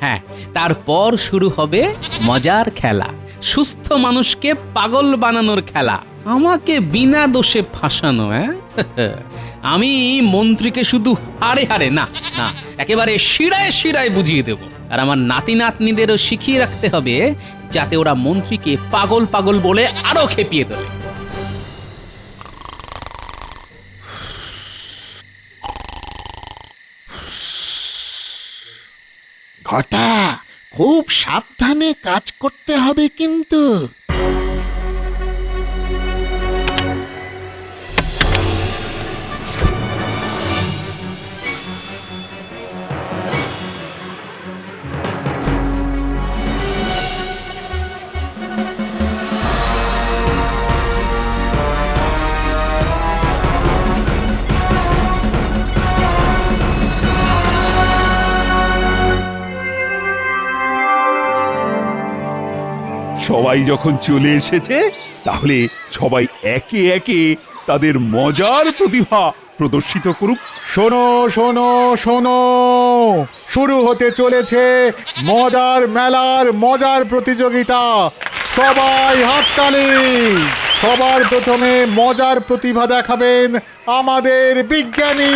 হ্যাঁ, তারপর শুরু হবে মজার খেলা, সুস্থ মানুষকে পাগল বানানোর খেলা, আমাকে বিনা দোষে ফাঁসানো। আমি মন্ত্রীকে শুধু হারে হারে না না, একেবারে শিরায় শিরায় বুঝিয়ে দেব। আর আমার নাতি নাতনিদেরও শিখিয়ে রাখতে হবে, যাতে ওরা মন্ত্রীকে পাগল পাগল বলে আরো খেপিয়ে দেবে। ঘটা, খুব সাবধানে কাজ করতে হবে কিন্তু। সবাই যখন চলে এসেছে, তাহলে সবাই একে একে তাদের মজার প্রতিভা প্রদর্শিত করুক। শোনো শোনো শোনো, শুরু হতে চলেছে মজার মেলার মজার প্রতিযোগিতা। সবাই হাততালি। সবার প্রথমে মজার প্রতিভা দেখাবেন আমাদের বিজ্ঞানী।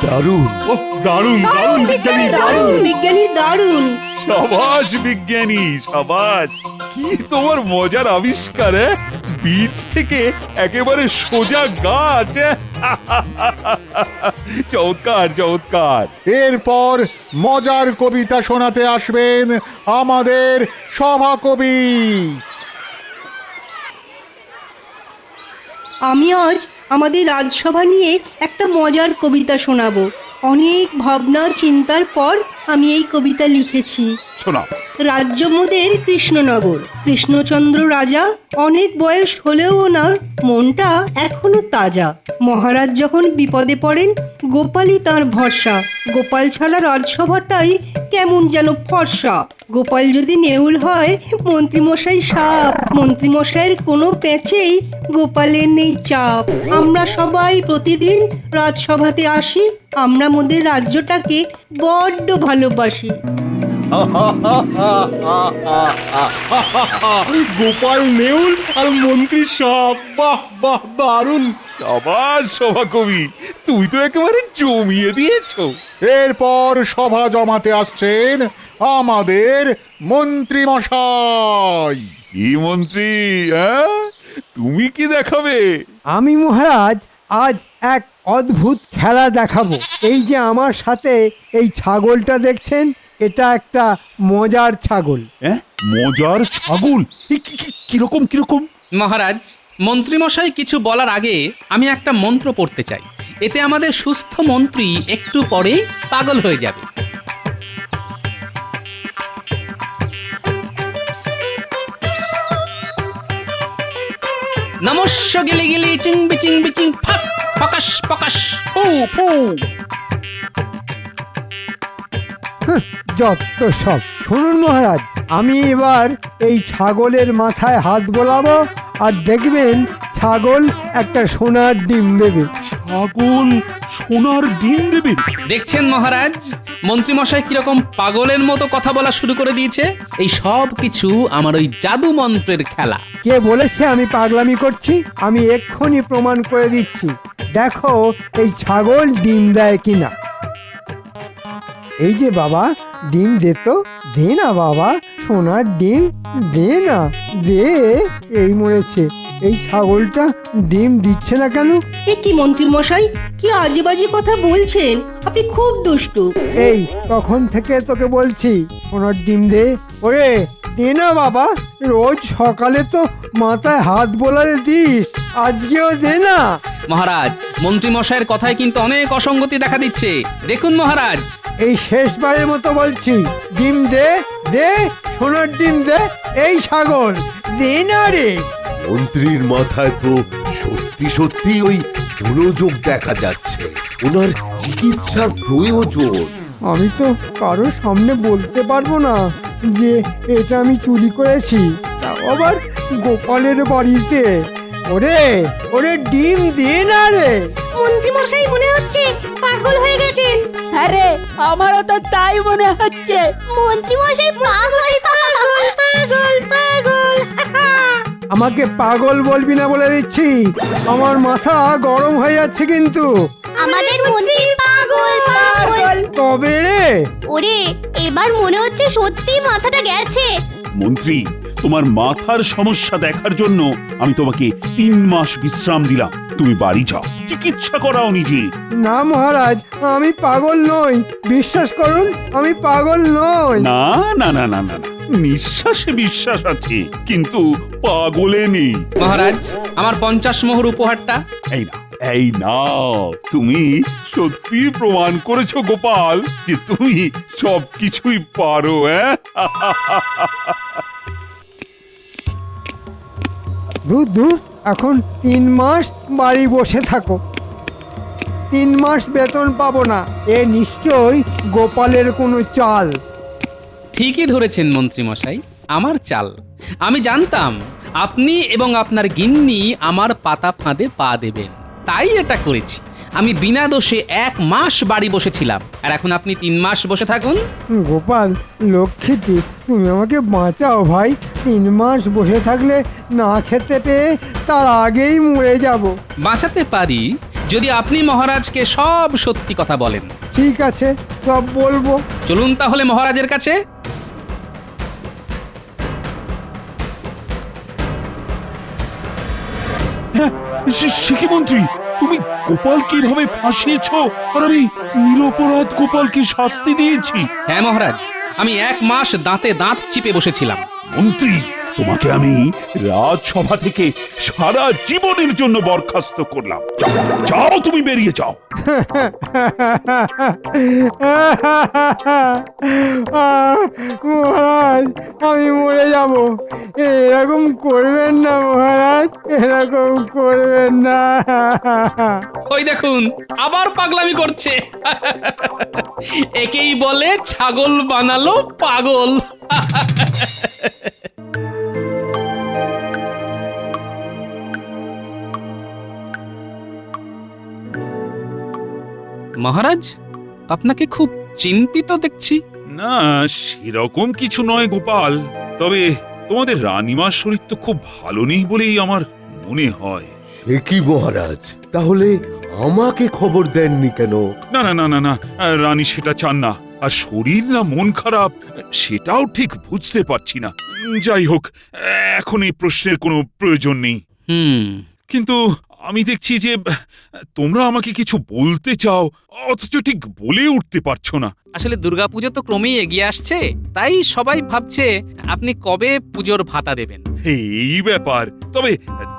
দারুণ, দারুণ দারুণ বিজ্ঞানী, দারুণ বিজ্ঞানী, দারুণ। সাবাস বিজ্ঞানী, সাবাস। কি তোমার মজার আবিষ্কার! বীজ থেকে একেবারে সোজা গাছ। চমৎকার চমৎকার। এরপর মজার কবিতা শোনাতে আসবেন আমাদের সভাকবি। আমি আজ আমাদের রাজসভা নিয়ে একটা মজার কবিতা শোনাবো। অনেক ভাবনা চিন্তার পর আমি এই কবিতা লিখেছি। শোনাও। রাজ্য মোদের কৃষ্ণনগর। কৃষ্ণচন্দ্র রাজা, অনেক বয়স হলেও ওনার মনটা এখনো তাজা। মহারাজ যখন বিপদে পড়েন, গোপালই তার ভরসা। গোপাল ছাড়া রাজসভাটাই কেমন যেন ফর্সা। গোপাল যদি নেউল হয়, মন্ত্রীমশাই সাপ। মন্ত্রীমশাইয়ের কোনো প্যাচেই গোপালের নেই চাপ। আমরা সবাই প্রতিদিন রাজসভাতে আসি, আমরা মোদের রাজ্যটাকে বড্ড ভালোবাসি। গোপাল নেউল আর মন্ত্রী সাপ, বাহ বাহ, দারুণ। সাবাস সভাকবি, তুই তো একেবারে জমিয়ে দিয়েছো। এরপর সভা জমাতে আসছেন আমাদের মন্ত্রী মশাই। কি মন্ত্রী, তুমি কি দেখাবে? আমি মহারাজ আজ এক অদ্ভুত খেলা দেখাবো। এই যে আমার সাথে এই ছাগলটা দেখছেন, এটা একটা মজার ছাগল। মজার ছাগল? কিরকম কিরকম? মহারাজ, মন্ত্রীমশাই কিছু বলার আগে আমি একটা মন্ত্র পড়তে চাই। এতে আমাদের সুস্থ মন্ত্রী একটু পরেই পাগল হয়ে যাবে। নমস্য গিলি গিলি চিং বিচিং বিচিং ফাক ফকাশ ফকাশ ফু ফু। যত সব। শুনুন মহারাজ, আমি এবার এই ছাগলের মাথায় হাত বোলাবো, আর দেখবেন ছাগল একটা সোনার ডিম দেবে। ছাগল সোনার ডিম দেবে? দেখছেন মহারাজ, মন্ত্রীমশাই কিরকম পাগলের মতো কথা বলা শুরু করে দিয়েছে। এই সব কিছু আমার ওই জাদু মন্ত্রের খেলা। কে বলেছে আমি পাগলামি করছি? আমি এক্ষুনি প্রমাণ করে দিচ্ছি। দেখো এই ছাগল ডিম দেয় কিনা। এই যে বাবা, ডিম দে তো, দে না বাবা, সোনার ডিম দে না, দে। এই মরেছে, এই ছাগলটা ডিম দিচ্ছে না কেন? এ কি মন্ত্রী মশাই, কি আজে বাজে কথা বলছেন? আপনি খুব দুষ্টু। এই তখন থেকে তোকে বলছি সোনার ডিম দে। ওরে দে না বাবা, রোজ সকালে তো মাথায় হাত বোলারে দিস, আজকেও দে না। মহারাজ, মন্ত্রীমশাইয়ের কথায় কিন্তু অনেক অসঙ্গতি দেখা দিচ্ছে। দেখুন মহারাজ, এই শেষবারের মতো বলছি, ডিম দে, দে, সোনার ডিম দে। এই ছাগল দে না রে। মন্ত্রীর মাথায় তো সত্যি সত্যি ওই মনোযোগ দেখা যাচ্ছে, ওনার চিকিৎসার প্রয়োজন। আমি তো কারোর সামনে বলতে পারবো না যে এটা আমি চুরি করেছি, তাও আবার গোপালের বাড়িতে। ওরে ওরে ডিম দে না রে। মন্ত্রী মশাই মনে হচ্ছে পাগল হয়ে গেছেন। আরে আমারও তো তাই মনে হচ্ছে। মন্ত্রী মশাই পাগল পাগল পাগল পাগল। আমাকে পাগল বলবি না বলে দিচ্ছি, আমার মাথা গরম হয়ে যাচ্ছে কিন্তু। আমাদের মন্ত্রী পাগল পাগল। তবে রে ওরে এবার মনে হচ্ছে সত্যি মাথাটা গেছে। মন্ত্রী, তোমার মাথার সমস্যা দেখার জন্য আমি তোমাকে 3 মাস বিশ্রাম দিলাম। তুমি বাড়ি যাও, চিকিৎসা করাও নিজে। না মহারাজ, আমি পাগল নই, বিশ্বাস করুন আমি পাগল নই। না না না না না না, নিঃশ্বাসে বিশ্বাস আছে, কিন্তু পাগলে নেই। মহারাজ, আমার 50 মোহর উপহারটা। এই না, এই নাও। তুমি সত্যি প্রমাণ করেছো গোপাল যে তুমি সবকিছুই পারো। দূর দূর, এখন 3 মাস বাড়ি বসে থাকো। 3 মাস বেতন পাবো না, এ নিশ্চয়ই গোপালের কোনো চাল। ঠিকই ধরেছেন মন্ত্রীমশাই, আমার চাল। আমি জানতাম আপনি এবং আপনার গিন্নি আমার পাতা ফাঁদে পা দেবেন, তাই এটা করেছি। আমি বিনা দোষে 1 মাস বাড়ি বসেছিলাম, আর এখন আপনি 3 মাস বসে থাকুন। গোপাল লক্ষ্মীটি, তুমি আমাকে বাঁচাও ভাই। 3 মাস বসে থাকলে না খেতে পেয়ে তার আগেই মরে যাব। বাঁচাতে পারি যদি আপনি মহারাজকে সব সত্যি কথা বলেন। ঠিক আছে, সব বলবো। চলুন তাহলে মহারাজের কাছে। সে কি মন্ত্রী, তুমি গোপালকে এভাবে ফাঁসিয়েছো, আর আমি নিরপরাধ গোপালকে শাস্তি দিয়েছি? হ্যাঁ মহারাজ, আমি 1 মাস দাঁতে দাঁত চিপে বসেছিলাম। মন্ত্রী, তোমাকে আমি রাজসভা থেকে সারা জীবনের জন্য বরখাস্ত করলাম। যাও, যাও, তুমি বেরিয়ে যাও। মহারাজ, আমি মরে যাব। এরকম করবেন না মহারাজ, এরকম করবেন না। ওই দেখুন, আবার পাগলামি করছে। একেই বলে ছাগল বানালো পাগল। মহারাজ, আপনাকে খুব চিন্তিত দেখছি। না, সেরকম কিছু নয় গোপাল, তবে তোমাদের রানীমার শরীর তো খুব ভালো নেই বলেই আমার মনে হয়। সে কি মহারাজ, তাহলে আমাকে খবর দেননি কেন? না না না না না, রানী সেটা চান না। আর শরীর না মন খারাপ সেটাও ঠিক বুঝতে পারছি না। যাই হোক, এখন এই প্রশ্নের কোনো প্রয়োজন নেই। কিন্তু আমি দেখছি যে তোমরা আমাকে কিছু বলতে চাও, অথচ ঠিক বলে উঠতে পারছো না। আসলে দুর্গাপুজো তো ক্রমেই এগিয়ে আসছে, তাই সবাই ভাবছে আপনি কবে পুজোর ভাতা দেবেন। এই ব্যাপার, তবে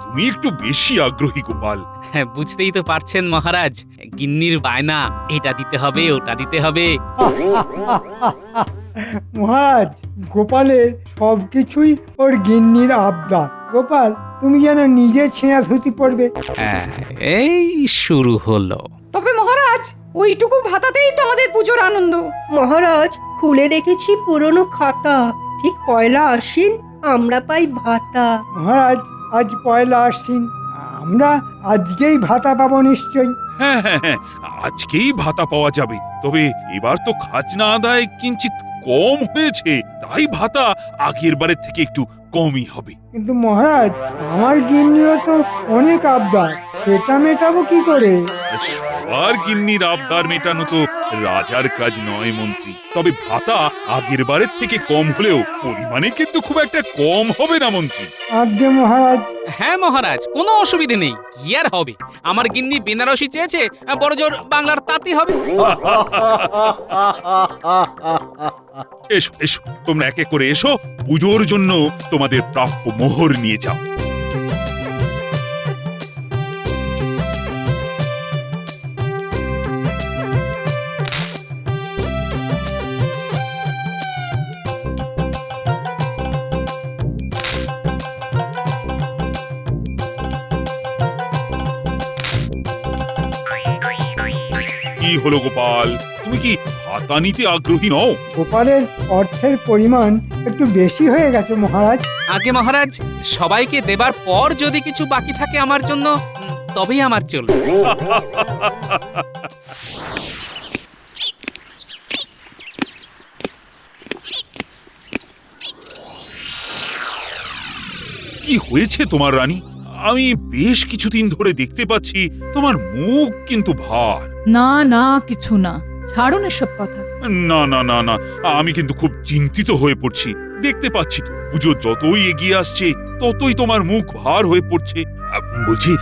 তুমি একটু বেশি আগ্রহী গোপাল। হ্যাঁ, বুঝতেই তো পারছেন মহারাজ, গিন্নির বায়না, এটা দিতে হবে ওটা দিতে হবে। মহারাজ, গোপালের সবকিছুই ওর গিন্নির আবদার। গোপাল, তুমি যেন নিজে ছেঁড়া ধুতি পড়বে। হ্যাঁ, এই শুরু হলো। তবে মহারাজ, ওইটুকু ভাতাতেই তো আমাদের পুজোর আনন্দ। মহারাজ, খুলে রেখেছি পুরনো খাতা, ঠিক 1লা আশ্বিন আমরা পাই ভাতা। মহারাজ, আজ 1লা আশ্বিন, আমরা আজকেই ভাতা পাবো নিশ্চয়ই। হ্যাঁ হ্যাঁ হ্যাঁ, আজকেই ভাতা পাওয়া যাবে। তবে এবার তো খাজনা আদায় কিঞ্চিত কম হয়েছে, তাই ভাতা আগের বারের থেকে একটু কমই হবে। কিন্তু মহারাজ, আমার গিন্নিরও তো অনেক আবদার, সেটা মেটাবো কি করে? সবার গিন্নির আবদার মেটানো তো রাজার কাজ নয় মন্ত্রী। তবে ভাতা আগের বারের থেকে কম হলেও পরিমাণে কিন্তু খুব একটা কম হবে না মন্ত্রী। আজ্ঞে মহারাজ। হ্যাঁ মহারাজ, কোনো অসুবিধে নেই। কি আর হবে, আমার গিন্নি বেনারসি চেয়েছে, বড় জোর বাংলার তাঁতি হবে। এসো এসো, তোমরা একে করে এসো, পুজোর জন্য তোমাদের প্রাপ্য মোহর নিয়ে যাও। কি হলো গোপাল, তুমি কি ভাতা নিতে আগ্রহী নও? গোপালের অর্থের পরিমাণ একটু বেশি হয়ে গেছে মহারাজ। আগে মহারাজ, সবাইকে দেবার পর যদি কিছু বাকি থাকে আমার জন্য, তবেই আমার চলবে। কি হয়েছে তোমার রানী? আমি বেশ কিছুদিন ধরে দেখতে পাচ্ছি তোমার মুখ কিন্তু ভার। না না, কিছু না, ছাড়ুন এসব কথা। না না না না, আমি কিন্তু খুব চিন্তিত হয়ে পড়ছি। দেখতে পাচ্ছি তো পুজো যতই এগিয়ে আসছে ততই তোমার মুখ ভার হয়ে পড়ছে। বলছি,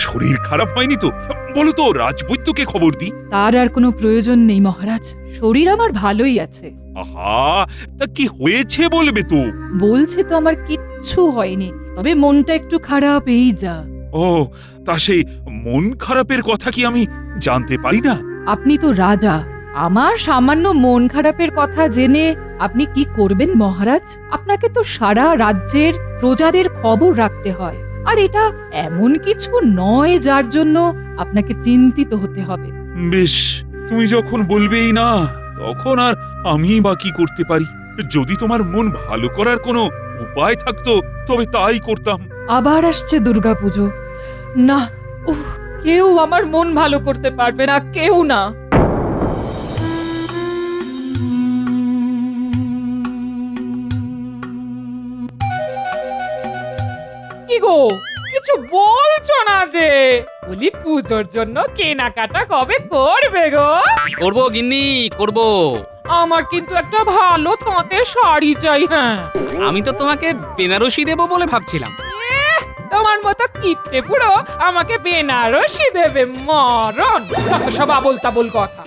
শরীর খারাপ হয়নি তো? বলো তো, রাজবৈদ্যকে খবর দিই। তার আর কোনো প্রয়োজন নেই মহারাজ, শরীর আমার ভালোই আছে। আহা, তা কি হয়েছে বলবে তো? বলছি তো আমার কিচ্ছু হয়নি, তবে মনটা একটু খারাপ, এই যা। ও, তা সেই মন খারাপের কথা কি আমি জানতে পারি না? আপনি তো রাজা, আমার সামান্য মন খারাপের কথা জেনে আপনি কি করবেন মহারাজ? আপনাকে তো সারা রাজ্যের প্রজাদের খবর রাখতে হয়, আর এটা এমন কিছু নয় যার জন্য আপনাকে চিন্তিত হতে হবে। বেশ, তুমি যখন বলবেই না, তখন আর আমি বা কি করতে পারি? যদি তোমার মন ভালো করার কোনো উপায় থাকতো তবে তাই করতাম। আবার আসছে দুর্গাপুজো। না, কেউ আমার মন ভালো করতে পারবে না, কেউ না। কি গো, কিছু বলছো না যে? বলি পুজোর জন্য কেনাকাটা কবে করবে গো? করবো গিন্নি, করবো। আমার কিন্তু একটা ভালো তাঁতের শাড়ি চাই। হ্যাঁ, আমি তো তোমাকে বেনারসি দেবো বলে ভাবছিলাম। তোমার মতো কিপটে পুরো আমাকে বেনারসি দেবে? মরণ, যত সব আবোল তাবোল কথা।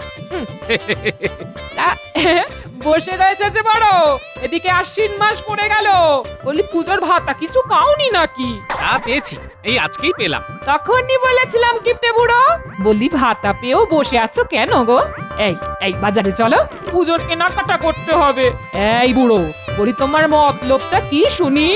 তা, বসে রয়েছে যে বড়, এদিকে আশ্বিন মাস পড়ে গেল, বলি পুজোর ভাতা কিছু পাওনি নাকি? তা পেয়েছি, এই আজকেই পেলাম। তখনই বলেছিলাম কিপটে বুড়ো, বলি ভাতা পেয়েও বসে আছো কেন গো? এই এই বাজারে চলো, পুজোর কেনাকাটা করতে হবে। এই বুড়ো, বলি তোমার মতলবটা কি শুনি?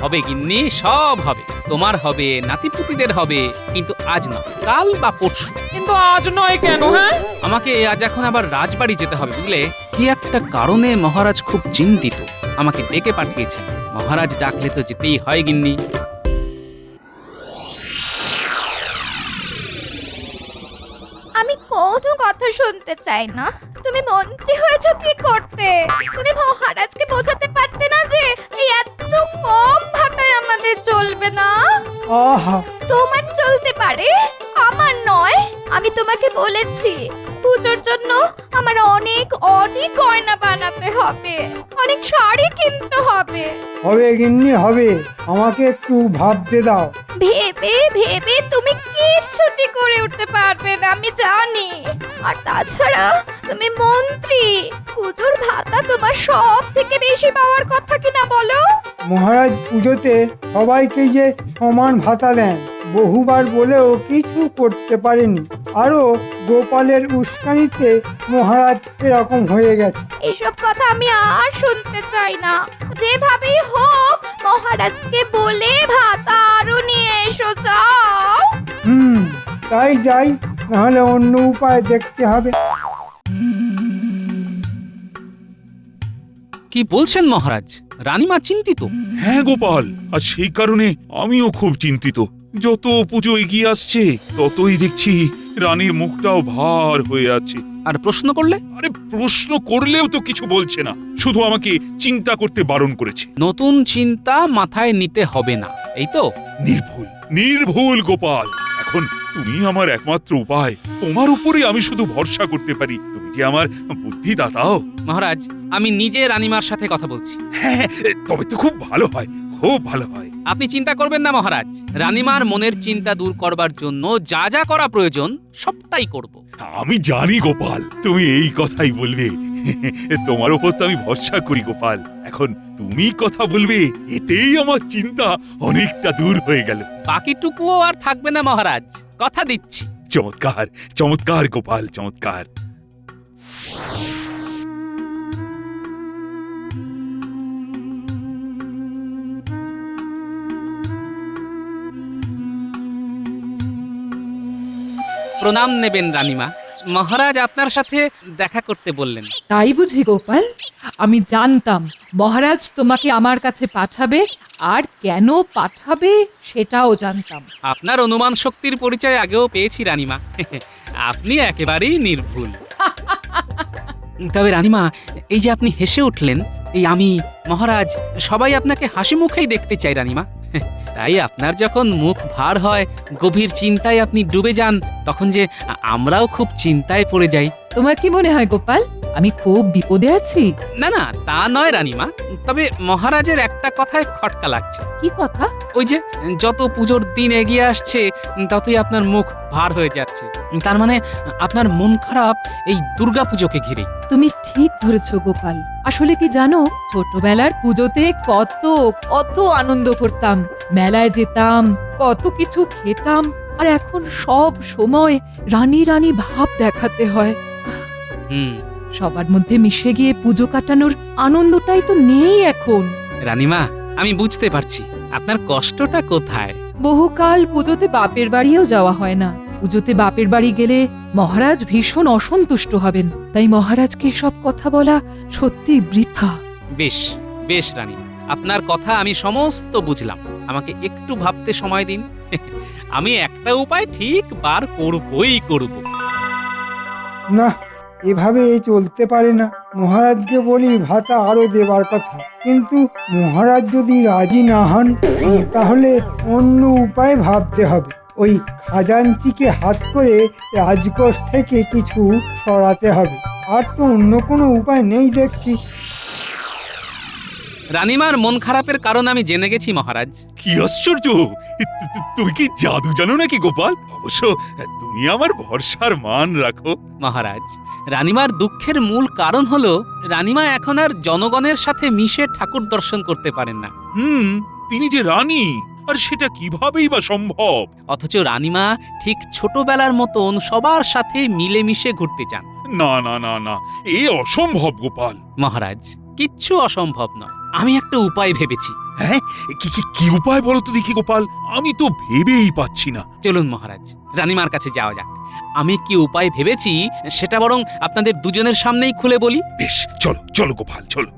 হবে গিন্নি, সব হবে। তোমার হবে, নাতিপুতিদের হবে, কিন্তু আজ না, কাল বা পরশু। কিন্তু আজ নয় কেন? হ্যাঁ, আমাকে আজ এখন আবার রাজবাড়ি যেতে হবে, বুঝলে? কি একটা কারণে মহারাজ খুব চিন্তিত, আমাকে ডেকে পাঠিয়েছেন। মহারাজ ডাকলে তো যেতেই হয় গিন্নি। আমি কোনো কথা শুনতে চাই না। তুমি মন্ত্রী হয়েছো কি করতে? তুমি মহারাজকে বোঝাতে পারতে না যে এই এত কম ভাতায় আমাদের চলবে না? আহা, তোমার চলতে পারে, আমার নয়। আমি তোমাকে বলেছি পুজোর জন্য আমার অনেক অনেক গয়না বানাতে হবে, অনেক শাড়ি কিনতে হবে। হবে গিন্নি হবে, আমাকে একটু ভাবতে দাও। ভেবে ভেবে তুমি কিচ্ছুটি করে উঠতে পারবে না, আমি জানি। আর তাছাড়া তুমি মন্ত্রী, পুজোর ভাতা তোমার সব থেকে বেশি পাওয়ার কথা কিনা বলো? মহারাজ পুজোতে সবাইকে যে সমান ভাতা দেন, বহুবার বলেও কিছু করতে পারেনি। আরো গোপালের উস্কানিতে মহারাজ এরকম হয়ে গেছে। এসব কথা আমি আর শুনতে চাই না। যেভাবেই হোক মহারাজকে বলে ভাতা আরো নিয়ে এসো, যাও। তাই যাই, নাহলে অন্য উপায় দেখতে হবে। কি বলছেন মহারাজ? রানীমা চিন্তিত? হ্যাঁ গোপাল, আর সেই কারণে আমিও খুব চিন্তিত। যত পুজো এগিয়ে আসছে ততই দেখছি রানীর মুখটাও ভার হয়ে আছে। আর প্রশ্ন করলে? আরে প্রশ্ন করলেও তো কিছু বলছে না, শুধু আমাকে চিন্তা করতে বারণ করেছে। নতুন চিন্তা মাথায় নিতে হবে না, এই তো? নির্ভুল নির্ভুল গোপাল, এখন তুমি আমার একমাত্র উপায়। তোমার উপরে আমি শুধু ভরসা করতে পারি। তুমি যে আমার বুদ্ধি দাতাও। মহারাজ, আমি নিজে রানীমার সাথে কথা বলছি। হ্যাঁ, তবে তো খুব ভালো হয়, খুব ভালো হয়। আপনি চিন্তা করবেন না মহারাজ, রানীমার মনের চিন্তা দূর করবার জন্য যা যা করা প্রয়োজন সবটাই করব। আমি জানি গোপাল, তুমি এই কথাই বলবে। তোমার উপর তো আমি ভরসা করি গোপাল। এখন তুমি কথা বলবে, এতেই আমার চিন্তা অনেকটা দূর হয়ে গেল। বাকিটুকুও আর থাকবে না মহারাজ, কথা দিচ্ছি। চমৎকার চমৎকার গোপাল, চমৎকার। প্রণাম নেবেন রানীমা, মহারাজ আপনার সাথে দেখা করতে বললেন। তাই বুঝি গোপাল? আমি জানতাম মহারাজ তোমাকে আমার কাছে পাঠাবে, আর কেন পাঠাবে সেটাও জানতাম। আপনার অনুমান শক্তির পরিচয় আগেও পেয়েছি রানীমা। আপনি একেবারেই নির্ভুল। তবে রানীমা, এই যে আপনি হেসে উঠলেন, এই আমি, মহারাজ, সবাই আপনাকে হাসি মুখেই দেখতে চাই রানীমা। তাই আপনার যখন মুখ ভার হয়, গভীর চিন্তায় আপনি ডুবে যান, তখন যে আমরাও খুব চিন্তায় পড়ে যাই। তোমার কি মনে হয় গোপাল, আমি খুব বিপদে আছি? না না, তা নয় রানীমা, তবে মহারাজের একটা কথায় খটকা লাগছে। কি কথা? ওই যে যত পুজোর দিন এগিয়ে আসছে, ততই আপনার মুখ ভার হয়ে যাচ্ছে। তার মানে আপনার মন খারাপ এই দুর্গাপুজোকে ঘিরে। তুমি ঠিক ধরেছো গোপাল। আসলে কি জানো, ছোটবেলার পুজোতে কত কত আনন্দ করতাম, মেলায় যেতাম, কত কিছু খেতাম, আর এখন সব সময় রানী রানী ভাব দেখাতে হয়। সবার মধ্যে মিশে গিয়ে পুজো কাটানোর আনন্দটাই তো নেই এখন। রানীমা, আমি বুঝতে পারছি আপনার কষ্টটা কোথায়। বহুকাল পুজোতে বাপের বাড়িও যাওয়া হয় না। পুজোতে বাপের বাড়ি গেলে মহারাজ ভীষণ অসন্তুষ্ট হবেন, তাই মহারাজকে সব কথা বলা সত্যি বৃথা। বেশ বেশ রানীমা, আপনার কথা আমি সমস্ত বুঝলাম। আমাকে একটু ভাবতে সময় দিন। আমি একটা উপায় ঠিক বার করবই করব। না, এভাবে চলতে পারে না। মহারাজকে বলি ভাতা আরো দেবার কথা, কিন্তু মহারাজ যদি রাজি না হন, তাহলে অন্য উপায় ভাবতে হবে। ওই খাজাঞ্চিকে হাত করে রাজকোষ থেকে কিছু সরাতে হবে। আর তো অন্য কোনো উপায় নেই দেখছি। রানীমার মন খারাপের কারণ আমি জেনে গেছি মহারাজ। কি আশ্চর্য! তুমি কি জাদু জানো নাকি গোপাল? অবশ্য তুমি আমার ভরসার মান রাখো। মহারাজ, রানীমার দুঃখের মূল কারণ হলো রানীমা এখন আর জনগণের সাথে মিশে ঠাকুর দর্শন করতে পারেন না। তিনি যে রানী, আর সেটা কিভাবেই বা সম্ভব? অথচ রানীমা ঠিক ছোটবেলার মতন সবার সাথে মিলেমিশে ঘুরতে চান। না না না না, এ অসম্ভব গোপাল। মহারাজ, কিচ্ছু অসম্ভব নয়, আমি একটা উপায় ভেবেছি। হ্যাঁ, কি উপায় বলো তো দেখি গোপাল, আমি তো ভেবেই পাচ্ছি না। চলুন মহারাজ, রানীমার কাছে যাওয়া যাক। আমি কি উপায় ভেবেছি সেটা বরং আপনাদের দুজনের সামনেই খুলে বলি। বেশ, চলো চলো গোপাল, চলো।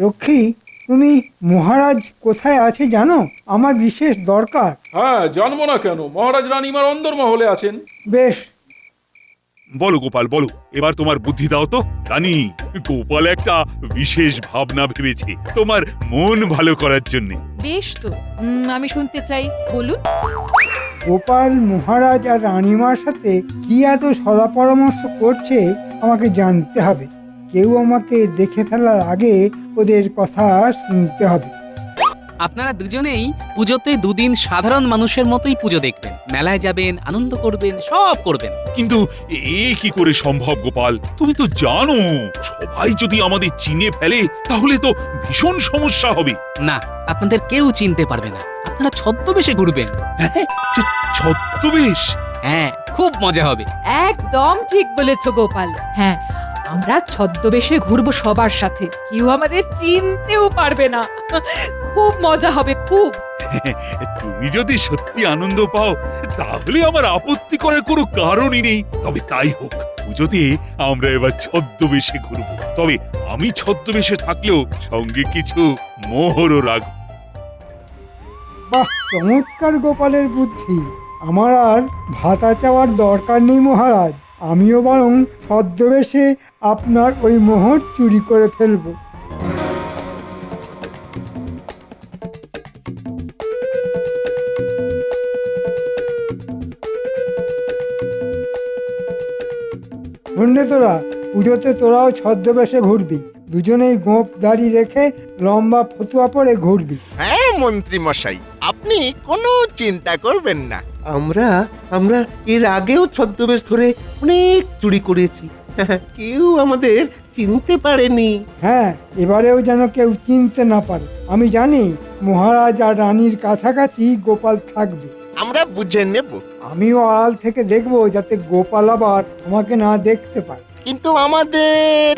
রক্ষী, তুমি মহারাজ কোথায় আছে জানো? আমার বিশেষ দরকার। হ্যাঁ, জানবো না কেন, মহারাজ রানীমার অন্দরমহলে আছেন। বেশ। বলো গোপাল, বলো, এবার তোমার বুদ্ধি দাও তো। রানী, গোপাল একটা বিশেষ ভাবনা ভেবেছে তোমার মন ভালো করার জন্য। বেশ তো, আমি শুনতে চাই, বলুন। গোপাল মহারাজ আর রানীমার সাথে কি এত সলা পরামর্শ করছে আমাকে জানতে হবে। কেউ আমাকে দেখে ফেলার আগে ওদের কথা শুনতে হবে। আপনারা দুজনেই পুজোতে দুদিন সাধারণ মানুষের মতোই পুজো দেখবেন, মেলায় যাবেন, আনন্দ করবেন, সব করবেন। কিন্তু এ কি করে সম্ভব গোপাল? তুমি তো জানো, সবাই যদি আমাদের চিনে ফেলে তাহলে তো ভীষণ সমস্যা হবে। না, আপনাদের কেউ চিনতে পারবে না। আপনারা ছদ্মবেশে ঘুরবেন। ছদ্মবেশ? হ্যাঁ, খুব মজা হবে। একদম ঠিক বলেছো গোপাল। হ্যাঁ, আমরা ছদ্মবেশে ঘুরবো সবার সাথে, কেউ আমাদের চিনতেও পারবে না। খুব মজা হবে, খুব। তুমি যদি সত্যি আনন্দ পাও তাহলে আমার আপত্তি করার কোনো কারণই নেই। তবে তাই হোক, পুজোতে আমরা এবার ছদ্মবেশে ঘুরবো, তবে আমি ছদ্মবেশে থাকলেও সঙ্গে কিছু মোহরও রাখবো। বাহ, চমৎকার গোপালের বুদ্ধি। আমার আর ভাতা চাওয়ার দরকার নেই মহারাজ, আমিও বরং ছদ্মবেশে আপনার ওই মোহর চুরি করে ফেলবো। শুনলে তোরা, পুজোতে তোরাও ছদ্মবেশে ঘুরবি, দুজনেই গোঁপ দাড়ি রেখে লম্বা ফতুয়া পরে ঘুরবি। হ্যাঁ মন্ত্রী মশাই, আপনি কোনো চিন্তা করবেন না। আমরা আমরা এর আগেও ছদ্মবেশ ধরে অনেক চুরি করেছি, কেউ আমাদের চিনতে পারেনি। হ্যাঁ, এবারেও যেন কেউ চিনতে না পারে। আমি জানি মহারাজ আর রানীর কাছাকাছি গোপাল থাকবে। আমরা বুঝে নেব। আমিও আড়াল থেকে দেখবো যাতে গোপাল আবার আমাকে না দেখতে পায়। কিন্তু আমাদের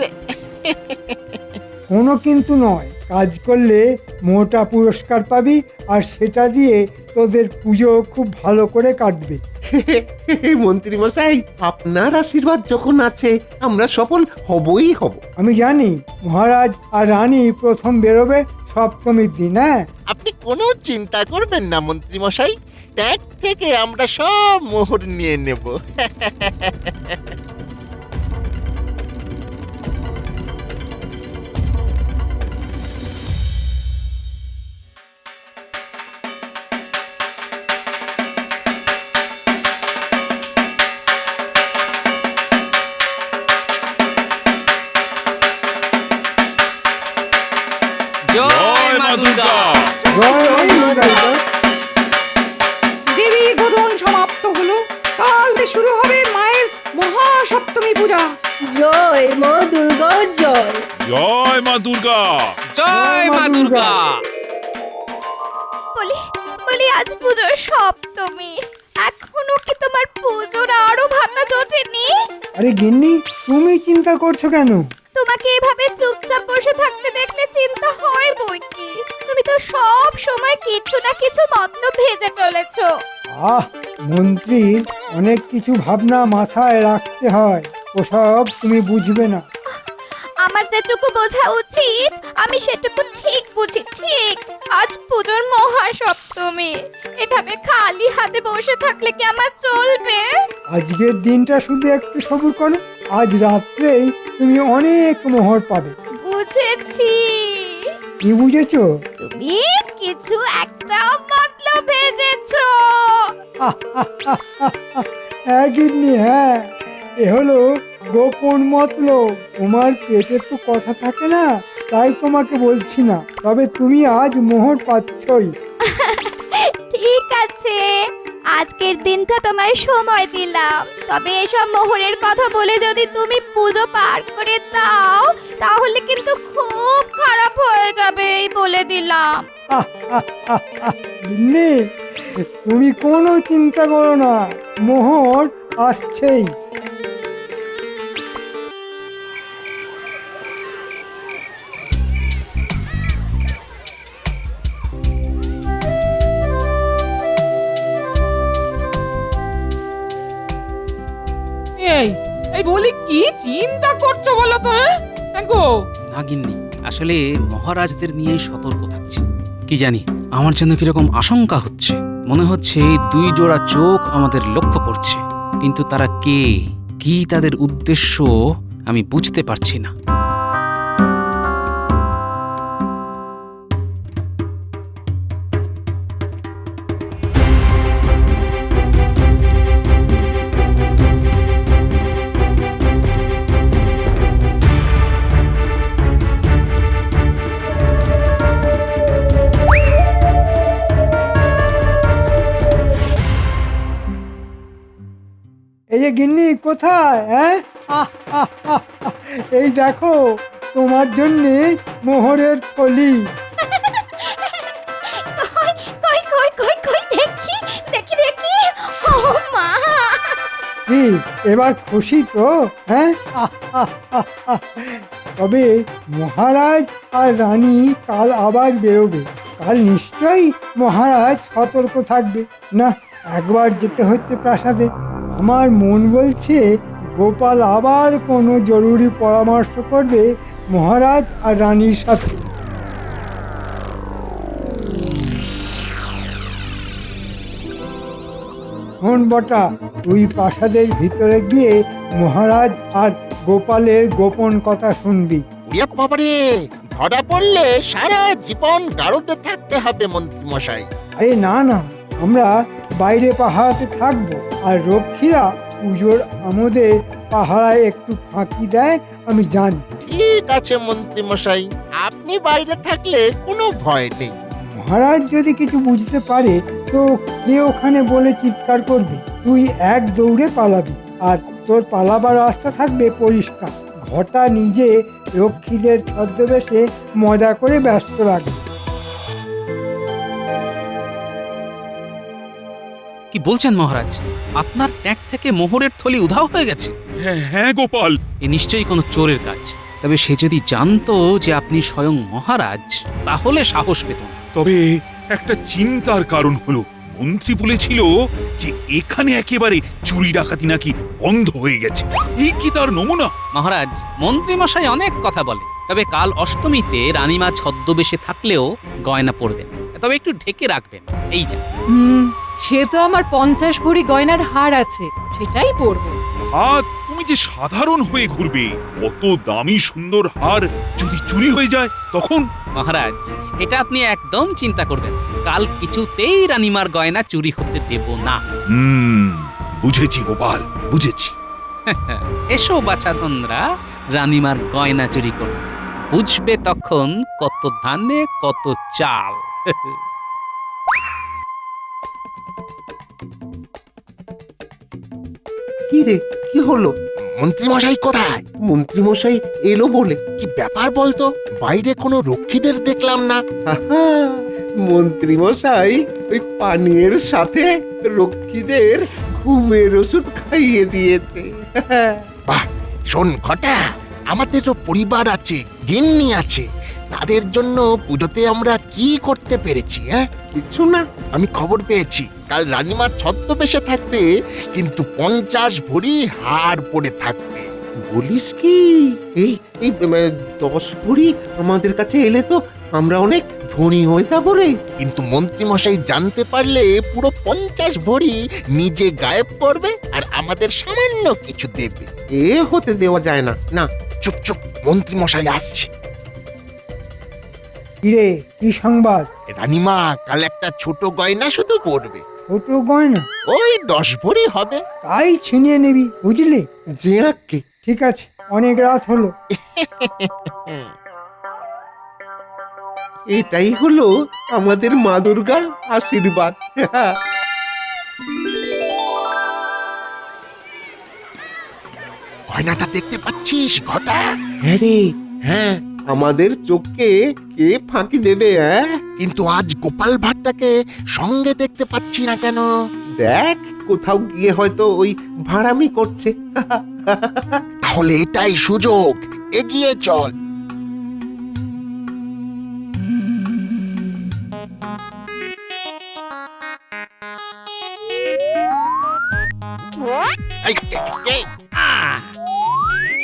কোনো কিন্তু নয়, কাজ করলে মোটা পুরস্কার পাবি, আর সেটা দিয়ে তোদের পুজো খুব ভালো করে কাটবে। মন্ত্রী মশাই, আপনার আশীর্বাদ যখন আছে আমরা সফল হবই হব। আমি জানি মহারাজ আর রানী প্রথম বেরোবে সপ্তমীর দিন। হ্যাঁ, আপনি কোনো চিন্তা করবেন না মন্ত্রী মশাই, ট্যাগ থেকে আমরা সব মোহর নিয়ে নেব। জয় মা দুর্গা। জয় মা দুর্গা। দেবীর বোধন সমাপ্ত হলো, কাল শুরু হবে মায়ের মহাসপ্তমী পূজা। জয় মা দুর্গা জয়। জয় মা দুর্গা। জয় মা দুর্গা। বলি বলি আজ পুজোর সপ্তমী, এখনো কি তোমার পুজোর আরো ভাতা জোটেনি? আরে গিন্নি, তুমি চিন্তা করছো কেন? তোমাকে এভাবে চুপচাপ বসে থাকতে দেখলে চিন্তা হয় বই কি। তুমি তো সব সময় কিছু না কিছু মতলব ভেজে চলেছো। মন্ত্রী, অনেক কিছু ভাবনা মাথায় রাখতে হয়, ওসব তুমি বুঝবে না। আমার যেটুকু বোঝা উচিত আমি সেটুকু ঠিক বুঝি। ঠিক আজ পুজোর মহাসপ্তমী, এভাবে খালি হাতে বসে থাকলে কি আমার চলবে? আজকের দিনটা শুধু একটু সবুর করো, আজ রাত্রেই তুমি অনেক মোহর পাবে। বুঝেছি। কি বুঝেছো? তুমি কিছু একটা মতলব ভেজেছো। হ্যাঁ গিন্নি, হ্যাঁ, এ হলো গোপন মতলব। তোমার পেটে তো কথা থাকে না, তাই তোমাকে বলছি না, তবে তুমি আজ মোহর পাচ্ছই। ঠিক আছে, আজকের দিনটা তোমায় সময় দিলাম, তবে এসব মোহরের কথা বলে যদি তুমি পুজো পার করে দাও তাহলে কিন্তু খুব খারাপ হয়ে যাবে, এই বলে দিলাম। গিন্নি, তুমি কোনো চিন্তা করো না, মোহর আসছেই। এই বলি কি চিন্তা করছো বলো তো? হ্যাঁ গো, না গিন্নি, আসলে মহারাজদের নিয়ে সতর্ক থাকছি। কি জানি, আমার যেন কিরকম আশঙ্কা হচ্ছে। মনে হচ্ছে দুই জোড়া চোখ আমাদের লক্ষ্য করছে, কিন্তু তারা কে, কি তাদের উদ্দেশ্য আমি বুঝতে পারছি না। এই যে গিন্নি, কোথায়? হ্যাঁ, এই দেখো তোমার জন্যে মোহরের থলি। কই কই কই কই দেখি দেখি দেখি। ও মা, কি এবার খুশি তো? হ্যাঁ, তবে মহারাজ আর রানী কাল আবার বেরোবে, কাল নিশ্চয়ই মহারাজ সতর্ক থাকবে। না, একবার যেতে হচ্ছে প্রাসাদে। আমার মন বলছে গোপাল আবার কোনো জরুরি পরামর্শ করবে মহারাজ আর রানীর সাথে। শোন বটা, তুই প্রাসাদের ভিতরে গিয়ে মহারাজ আর গোপালের গোপন কথা শুনবি। ওরে বাবারে, ধরা পড়লে সারা জীবন গাড়োতে থাকতে হবে মন্ত্রী মশাই। আরে না না, আমরা বাইরে পাহারাতে থাকবো, আর রক্ষীরা পুজোর আমোদে পাহারায় একটু ফাঁকি দেয়, আমি জানি। ঠিক আছে মন্ত্রী মশাই, আপনি বাইরে থাকলে কোনো ভয় নেই। মহারাজ যদি কিছু বুঝতে পারে তো কে ওখানে বলে চিৎকার করবে, তুই এক দৌড়ে পালাবি, আর তোর পালাবার রাস্তা থাকবে পরিষ্কার। ঘটা নিজে রক্ষীদের ছদ্মবেশে মজা করে ব্যস্ত রাখবে। কি বলছেন মহারাজ? আপনার ট্যাঙ্ক থেকে মোহরের থলি উধাও হয়ে গেছে? হ্যাঁ গোপাল, এ নিশ্চয়ই কোনো চোরের কাজ। তবে সে যদি জানতো যে আপনি স্বয়ং মহারাজ, তাহলে সাহস পেত না। তবে একটা চিন্তার কারণ হলো, মন্ত্রী বলেছিল যে এখানে একেবারে চুরি ডাকাতি নাকি বন্ধ হয়ে গেছে। এই কি তার নমুনা? মহারাজ, মন্ত্রী মশাই অনেক কথা বলে, তবে কাল অষ্টমীতে রানীমা ছদ্মবেশে থাকলেও গয়না পরবেন, তবে একটু ঢেকে রাখবেন। এই যা। সে তো আমার 50 ভরি গয়নার হার আছে, সেটাই পরবো। হাত তুমি যে সাধারণ হয়ে ঘুরবে, অত দামি সুন্দর হার যদি চুরি হয়ে যায় তখন? মহারাজ, এটা আপনি একদম চিন্তা করবেন, কাল কিছুতেই রানীমার গয়না চুরি হতে দেব না। বুঝেছি গোপাল, বুঝেছি। এসো বাছাধনরা, রানীমার গয়না চুরি করতে। বুঝবে তখন কত ধানে কত চাল। কি রে, কি হলো? মন্ত্রী মশাই কোথায়? মন্ত্রী মশাই এলো বলে? কি ব্যাপার বলতো? বাইরে কোনো রক্ষীদের দেখলাম না। মন্ত্রী মশাই ওই পানীয়ের সাথে রক্ষীদের ঘুমের ওষুধ খাইয়ে দিয়েছে। বাহ, শোন ঘটা, আমাদেরও পরিবার আছে, গিন্নি আছে, তাদের জন্য পুজোতে আমরা কি করতে পেরেছি? কিছু না। আমি খবর পেয়েছি কাল রানীমা ছদ্মবেশে থাকবে, কিন্তু 50 ভরি হার পরে থাকবে। বলিস কি? এই এই 10 ভরি আমাদের কাছে এলে তো আমরা অনেক ধনী হয়ে যাবো রে। কিন্তু মন্ত্রী মশাই জানতে পারলে পুরো 50 ভরি নিজে গায়েব করবে আর আমাদের সামান্য কিছু দেবে। এ হতে দেওয়া যায় না। না, চুপ চুপ, মন্ত্রী মশাই আসছে। কিরে, কি সংবাদ? রানীমা কাল একটা ছোট গয়না শুধু পরবে। ছোট গয়না? ওই 10 ভরি হবে। তাই ছিনিয়ে নিবি, বুঝলি? যে আঁকে। ঠিক আছে, অনেক রাত হলো। এটাই হলো আমাদের মা দুর্গার আশীর্বাদ। গয়নাটা দেখতে পাচ্ছিস ঘটা? হ্যাঁ রে, হ্যাঁ, আমাদের চোখকে কে ফাঁকি দেবে? কিন্তু আজ গোপাল ভাটটাকে সঙ্গে দেখতে পাচ্ছি না কেন? দেখ, কোথাও গিয়ে হয়তো ওই ভাড়ামি করছে। তাহলে এটাই সুযোগ, এগিয়ে চল।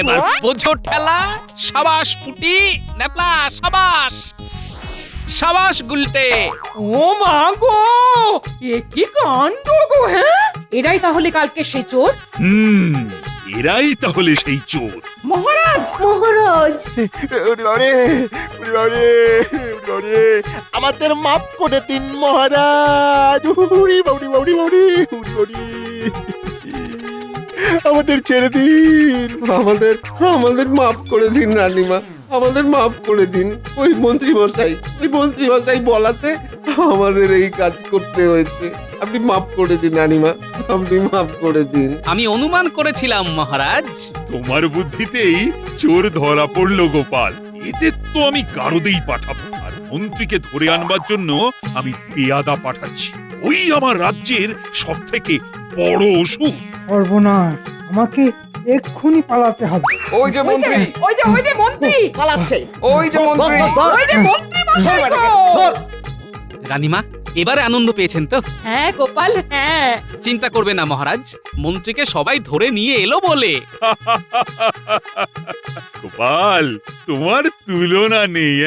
এবার বোঝো ঠেলা। সাবাস পুটি, নেপলা, সাবাস সাবাস গুলটে। ও মা গো, এ কি কাণ্ড গো! হ্যাঁ, এরাই তাহলে কালকে সে চোর? এরাই তাহলে সেই চোর। মহারাজ, মহারাজ! আমাদের মাফ করে দিন মহারাজ। আমাদের ছেড়ে দিন। আমাদের মাফ করে দিন রানীমা, আমাদের মাফ করে দিন। ওই মন্ত্রী মশাই বলাতে আমাদের এই কাজ করতে হয়েছে। আপনি মাফ করে দিন রানীমা, আপনি মাফ করে দিন। আমি অনুমান করেছিলাম মহারাজ। তোমার বুদ্ধিতেই চোর ধরা পড়লো গোপাল। এতে তো আমি গারদেই পাঠাবো, আর মন্ত্রীকে ধরে আনবার জন্য আমি পেয়াদা পাঠাচ্ছি। ওই আমার রাজ্যের সব থেকে বড় ওষুধ। সর্বনাশ, আমাকে এক্ষুনি পালাতে হবে। ওই যে মন্ত্রী, ওই যে মন্ত্রী পালাচ্ছে। ওই যে মন্ত্রী, ওই যে মন্ত্রী মশাই গো! রানীমা এবারে আনন্দ পেয়েছেন তো? হ্যাঁ গোপাল, হ্যাঁ। চিন্তা করবে না মহারাজ, মন্ত্রীকে সবাই ধরে নিয়ে এলো বলে। গোপাল, তোমার তুলনা নেই।